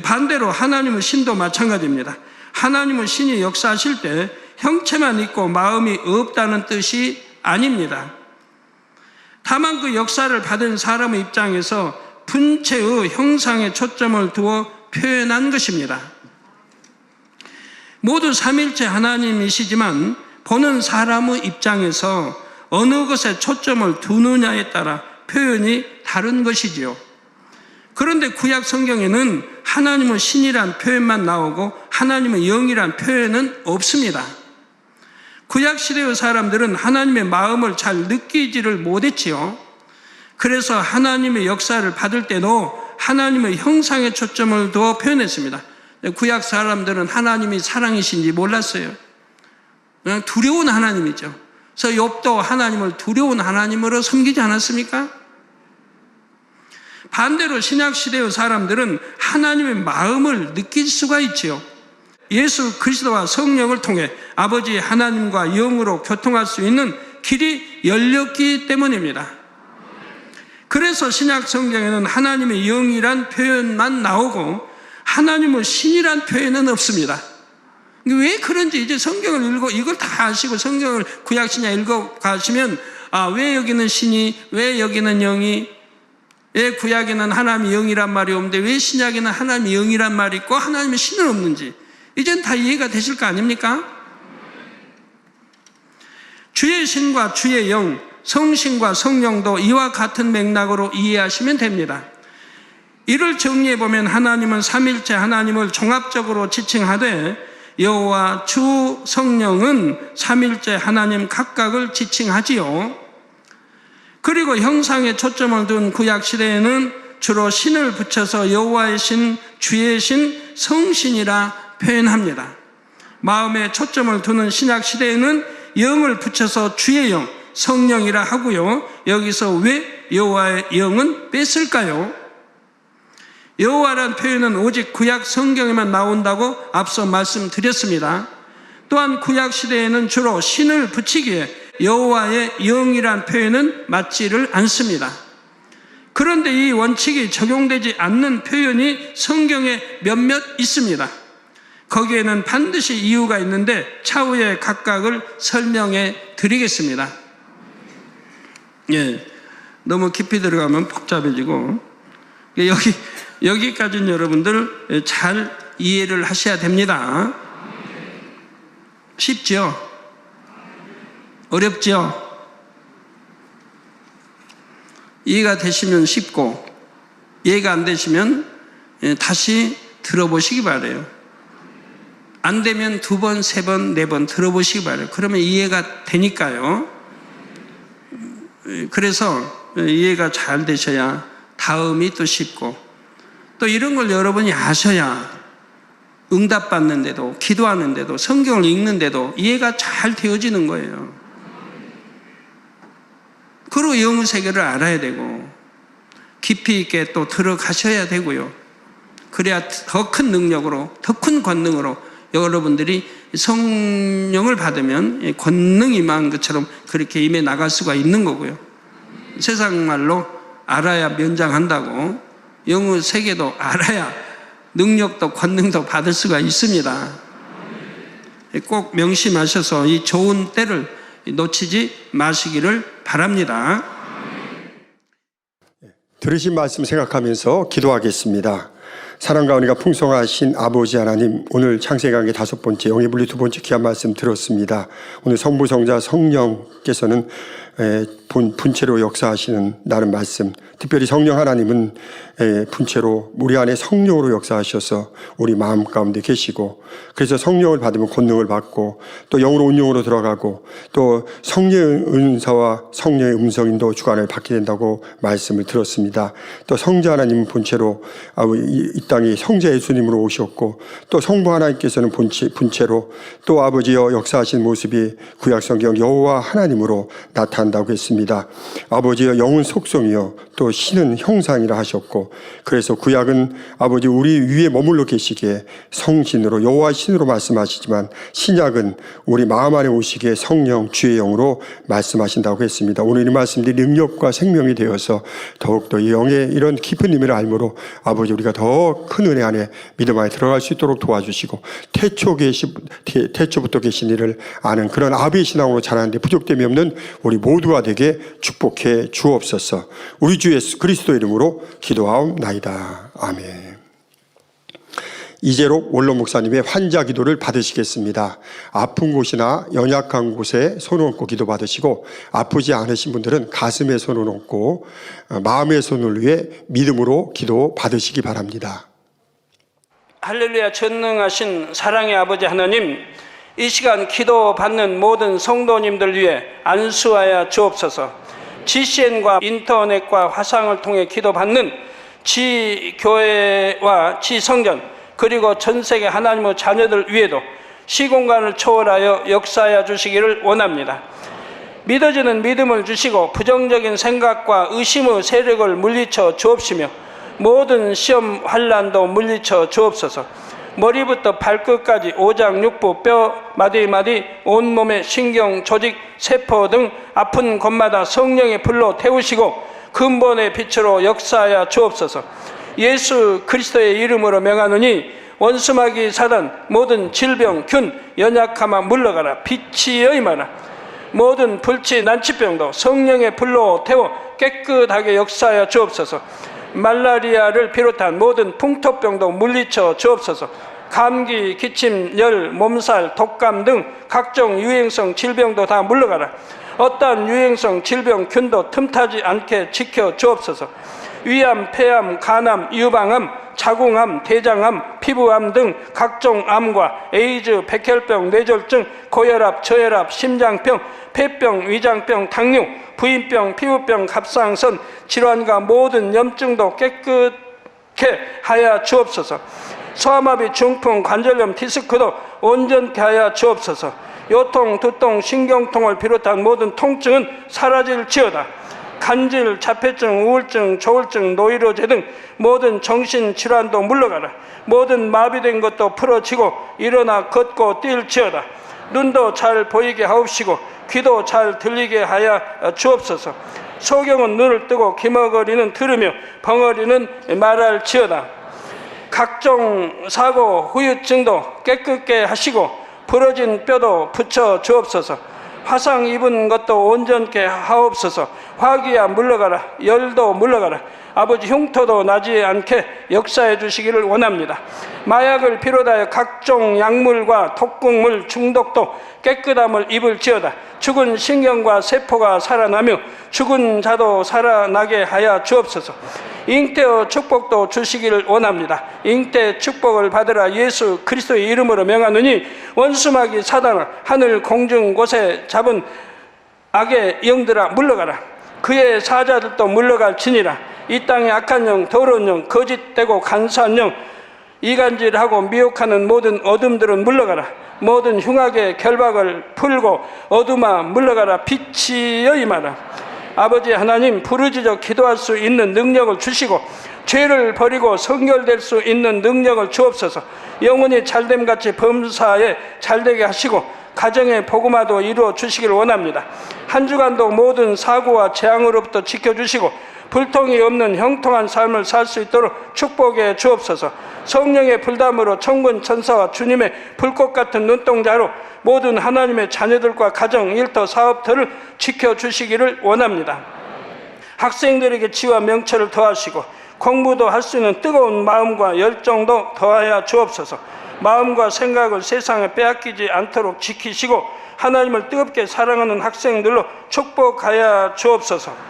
반대로 하나님의 신도 마찬가지입니다. 하나님의 신이 역사하실 때 형체만 있고 마음이 없다는 뜻이 아닙니다. 다만 그 역사를 받은 사람의 입장에서 분체의 형상에 초점을 두어 표현한 것입니다. 모두 삼일체 하나님이시지만 보는 사람의 입장에서 어느 것에 초점을 두느냐에 따라 표현이 다른 것이지요. 그런데 구약 성경에는 하나님은 신이란 표현만 나오고 하나님은 영이란 표현은 없습니다. 구약 시대의 사람들은 하나님의 마음을 잘 느끼지를 못했지요. 그래서 하나님의 역사를 받을 때도 하나님의 형상에 초점을 두어 표현했습니다. 구약 사람들은 하나님이 사랑이신지 몰랐어요. 그냥 두려운 하나님이죠. 그래서 욥도 하나님을 두려운 하나님으로 섬기지 않았습니까? 반대로 신약 시대의 사람들은 하나님의 마음을 느낄 수가 있지요. 예수 그리스도와 성령을 통해 아버지 하나님과 영으로 교통할 수 있는 길이 열렸기 때문입니다. 그래서 신약 성경에는 하나님의 영이란 표현만 나오고 하나님의 신이란 표현은 없습니다. 왜 그런지 이제 성경을 읽고 이걸 다 아시고 성경을 구약 신약 읽어 가시면 왜 여기는 신이, 왜 여기는 영이, 왜 구약에는 하나님의 영이란 말이 없는데 왜 신약에는 하나님의 영이란 말이 있고 하나님의 신은 없는지 이젠 다 이해가 되실 거 아닙니까? 주의 신과 주의 영, 성신과 성령도 이와 같은 맥락으로 이해하시면 됩니다. 이를 정리해보면 하나님은 삼일체 하나님을 종합적으로 지칭하되 여호와 주 성령은 삼일체 하나님 각각을 지칭하지요. 그리고 형상에 초점을 둔 구약시대에는 주로 신을 붙여서 여호와의 신, 주의 신, 성신이라 표현합니다. 마음에 초점을 두는 신약시대에는 영을 붙여서 주의 영, 성령이라 하고요. 여기서 왜 여호와의 영은 뺐을까요? 여호와란 표현은 오직 구약 성경에만 나온다고 앞서 말씀드렸습니다. 또한 구약 시대에는 주로 신을 붙이기에 여호와의 영이란 표현은 맞지를 않습니다. 그런데 이 원칙이 적용되지 않는 표현이 성경에 몇몇 있습니다. 거기에는 반드시 이유가 있는데 차후에 각각을 설명해 드리겠습니다. 너무 깊이 들어가면 복잡해지고 여기까지는 여러분들 잘 이해를 하셔야 됩니다. 쉽죠? 어렵죠? 이해가 되시면 쉽고 이해가 안 되시면 다시 들어보시기 바라요. 안 되면 2번, 3번, 4번 들어보시기 바라요. 그러면 이해가 되니까요. 그래서 이해가 잘 되셔야 다음이 또 쉽고 또 이런 걸 여러분이 아셔야 응답받는데도 기도하는데도 성경을 읽는데도 이해가 잘 되어지는 거예요. 그리고 영의 세계를 알아야 되고 깊이 있게 또 들어가셔야 되고요. 그래야 더 큰 능력으로 더 큰 권능으로 여러분들이 성령을 받으면 권능이 임한 것처럼 그렇게 임해 나갈 수가 있는 거고요. 세상 말로 알아야 면장한다고 영의 세계도 알아야 능력도 권능도 받을 수가 있습니다. 꼭 명심하셔서 이 좋은 때를 놓치지 마시기를 바랍니다. 들으신 말씀 생각하면서 기도하겠습니다. 사랑과 은혜가 풍성하신 아버지 하나님, 오늘 창세기 강의 5번째, 영예분리 2번째 귀한 말씀 들었습니다. 오늘 성부, 성자, 성령께서는 분체로 역사하시는 나름 말씀, 특별히 성령 하나님은 분체로 우리 안에 성령으로 역사하셔서 우리 마음 가운데 계시고, 그래서 성령을 받으면 권능을 받고 또 영으로 운영으로 들어가고 또 성령의 은사와 성령의 음성인도 주관을 받게 된다고 말씀을 들었습니다. 또 성자 하나님은 본체로 이 땅에 성자 예수님으로 오셨고 또 성부 하나님께서는 분체로 또 아버지여 역사하신 모습이 구약 성경 여호와 하나님으로 나타나 말씀한다고 했습니다. 아버지여 영은 속성이요 또 신은 형상이라 하셨고, 그래서 구약은 아버지 우리 위에 머물러 계시기에 성신으로 여호와 신으로 말씀하시지만 신약은 우리 마음 안에 오시기에 성령 주의 영으로 말씀하신다고 했습니다. 오늘 이 말씀들이 능력과 생명이 되어서 더욱더 이 영의 이런 깊은 의미를 알므로 아버지 우리가 더 큰 은혜 안에 믿음 안에 들어갈 수 있도록 도와주시고, 태초부터 계신 이를 아는 그런 아비의 신앙으로 자라는데 부족됨이 없는 우리 모두가 되게 축복해 주옵소서. 우리 주 예수 그리스도 이름으로 기도하옵나이다. 아멘. 이재록 원로 목사님의 환자 기도를 받으시겠습니다. 아픈 곳이나 연약한 곳에 손을 얹고 기도 받으시고, 아프지 않으신 분들은 가슴에 손을 얹고 마음의 손을 위해 믿음으로 기도 받으시기 바랍니다. 할렐루야. 전능하신 사랑의 아버지 하나님, 이 시간 기도 받는 모든 성도님들 위해 안수하여 주옵소서. GCN과 인터넷과 화상을 통해 기도 받는 지교회와 지성전 그리고 전 세계 하나님의 자녀들 위에도 시공간을 초월하여 역사하여 주시기를 원합니다. 믿어지는 믿음을 주시고 부정적인 생각과 의심의 세력을 물리쳐 주옵시며 모든 시험 환난도 물리쳐 주옵소서. 머리부터 발끝까지 오장육부 뼈 마디마디 온몸의 신경 조직 세포 등 아픈 곳마다 성령의 불로 태우시고 근본의 빛으로 역사하여 주옵소서. 예수 그리스도의 이름으로 명하노니 원수마귀 사단 모든 질병 균 연약함아 물러가라. 빛이 임하라. 모든 불치 난치병도 성령의 불로 태워 깨끗하게 역사하여 주옵소서. 말라리아를 비롯한 모든 풍토병도 물리쳐 주옵소서. 감기, 기침, 열, 몸살, 독감 등 각종 유행성 질병도 다 물러가라. 어떠한 유행성 질병 균도 틈타지 않게 지켜 주옵소서. 위암, 폐암, 간암, 유방암, 자궁암, 대장암, 피부암 등 각종 암과 에이즈, 백혈병, 뇌졸중, 고혈압, 저혈압, 심장병, 폐병, 위장병, 당뇨, 부인병, 피부병, 갑상선 질환과 모든 염증도 깨끗게 하여 주옵소서. 소아마비, 중풍, 관절염, 디스크도 온전케 하여 주옵소서. 요통, 두통, 신경통을 비롯한 모든 통증은 사라질지어다. 간질, 자폐증, 우울증, 조울증, 노이로제 등 모든 정신질환도 물러가라. 모든 마비된 것도 풀어지고 일어나 걷고 뛸지어다. 눈도 잘 보이게 하옵시고 귀도 잘 들리게 하여 주옵소서. 소경은 눈을 뜨고 기머거리는 들으며 벙어리는 말할지어다. 각종 사고, 후유증도 깨끗게 하시고 부러진 뼈도 붙여 주옵소서. 화상 입은 것도 온전케 하옵소서. 화기야 물러가라. 열도 물러가라. 아버지 흉터도 나지 않게 역사해 주시기를 원합니다. 마약을 비롯하여 각종 약물과 독극물 중독도 깨끗함을 입을지어다. 죽은 신경과 세포가 살아나며 죽은 자도 살아나게 하여 주옵소서. 잉태의 축복도 주시기를 원합니다. 잉태 축복을 받으라. 예수 그리스도의 이름으로 명하노니 원수마귀 사단을 하늘 공중 곳에 잡은 악의 영들아 물러가라. 그의 사자들도 물러갈지니라. 이 땅의 악한 영, 더러운 영, 거짓되고 간사한 영, 이간질하고 미혹하는 모든 어둠들은 물러가라. 모든 흉악의 결박을 풀고 어둠아 물러가라. 빛이 임하라. 아버지 하나님, 부르짖어 기도할 수 있는 능력을 주시고 죄를 버리고 성결될 수 있는 능력을 주옵소서. 영혼이 잘됨같이 범사에 잘되게 하시고 가정의 복음화도 이루어 주시기를 원합니다. 한 주간도 모든 사고와 재앙으로부터 지켜주시고 불통이 없는 형통한 삶을 살 수 있도록 축복해 주옵소서. 성령의 불담으로 천군 천사와 주님의 불꽃 같은 눈동자로 모든 하나님의 자녀들과 가정, 일터, 사업터를 지켜주시기를 원합니다. 학생들에게 지와 명철을 더하시고 공부도 할 수 있는 뜨거운 마음과 열정도 더하여 주옵소서. 마음과 생각을 세상에 빼앗기지 않도록 지키시고 하나님을 뜨겁게 사랑하는 학생들로 축복하여 주옵소서.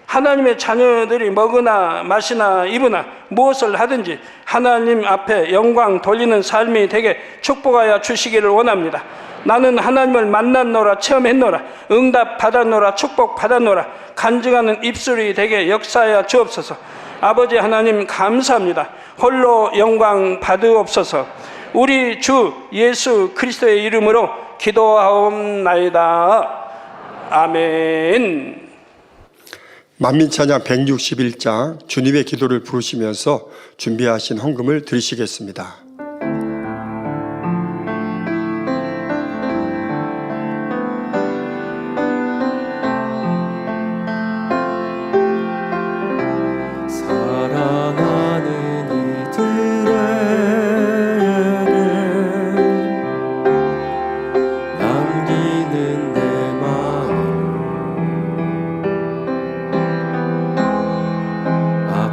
하나님의 자녀들이 먹으나 마시나 입으나 무엇을 하든지 하나님 앞에 영광 돌리는 삶이 되게 축복하여 주시기를 원합니다. 나는 하나님을 만났노라, 체험했노라, 응답 받았노라, 축복 받았노라, 간증하는 입술이 되게 역사하여 주옵소서. 아버지 하나님 감사합니다. 홀로 영광 받으옵소서. 우리 주 예수 그리스도의 이름으로 기도하옵나이다. 아멘. 만민찬양 161장 주님의 기도를 부르시면서 준비하신 헌금을 드리시겠습니다.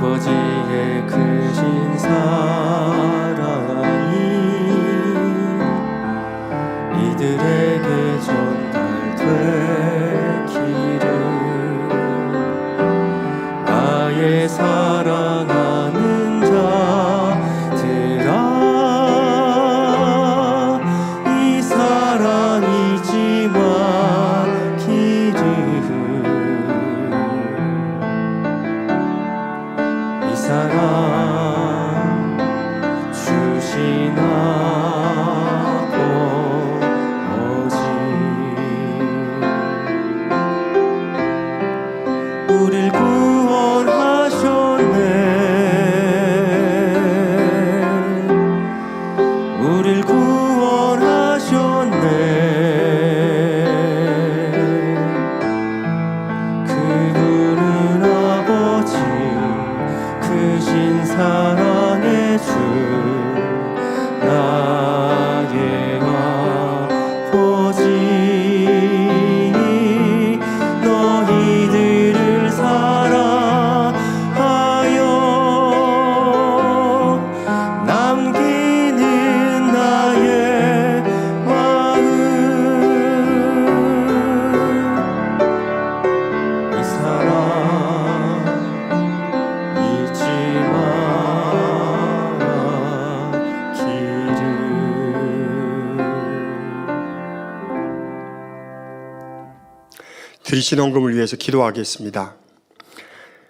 아버지의 크신 사랑이 이들에게 전달되기를 나의 사랑하는 자들아 이 사랑 잊지 마기를 이 사랑 주신 아버지 우릴 구원하셨네 우릴 구원하셨네 그분은 아버지 크신 사랑의 주 나의 아버지 너희들을 사랑하여 남기는 나의 마음 이 사랑 잊지 마기를 드리신 헌금을 위해서 기도하겠습니다.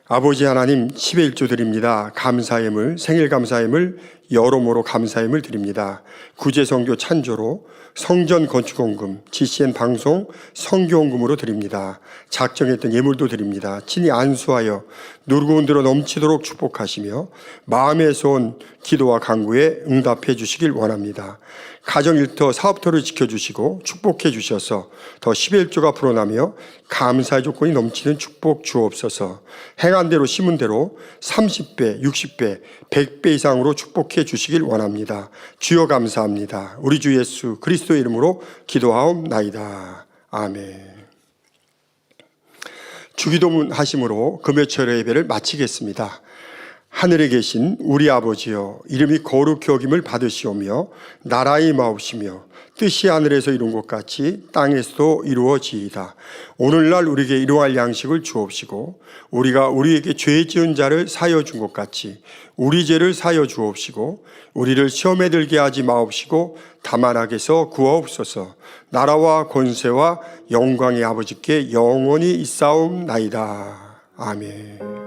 아버지 하나님 10의 1조 드립니다. 감사임을 생일 감사임을 여러모로 감사임을 드립니다. 구제선교 찬조로 성전 건축헌금, GCN 방송 선교헌금으로 드립니다. 작정했던 예물도 드립니다. 친히 안수하여 누르고 흔들어 넘치도록 축복하시며 마음에서 온 기도와 간구에 응답해 주시길 원합니다. 가정 일터 사업터를 지켜주시고 축복해 주셔서 더 10의 1조가 불어나며 감사의 조건이 넘치는 축복 주옵소서. 행한 대로 심은 대로 30배, 60배, 100배 이상으로 축복해 주시길 원합니다. 주여 감사합니다. 우리 주 예수 그리스도의 이름으로 기도하옵나이다. 아멘. 주기도문 하심으로 금요철의 예배를 마치겠습니다. 하늘에 계신 우리 아버지여, 이름이 거룩히 여김을 받으시오며 나라의 마옵시며 뜻이 하늘에서 이룬 것 같이 땅에서도 이루어지이다. 오늘날 우리에게 일용할 양식을 주옵시고 우리가 우리에게 죄 지은 자를 사여 준 것 같이 우리 죄를 사여 주옵시고 우리를 시험에 들게 하지 마옵시고 다만 악에서 구하옵소서. 나라와 권세와 영광의 아버지께 영원히 있사옵나이다. 아멘.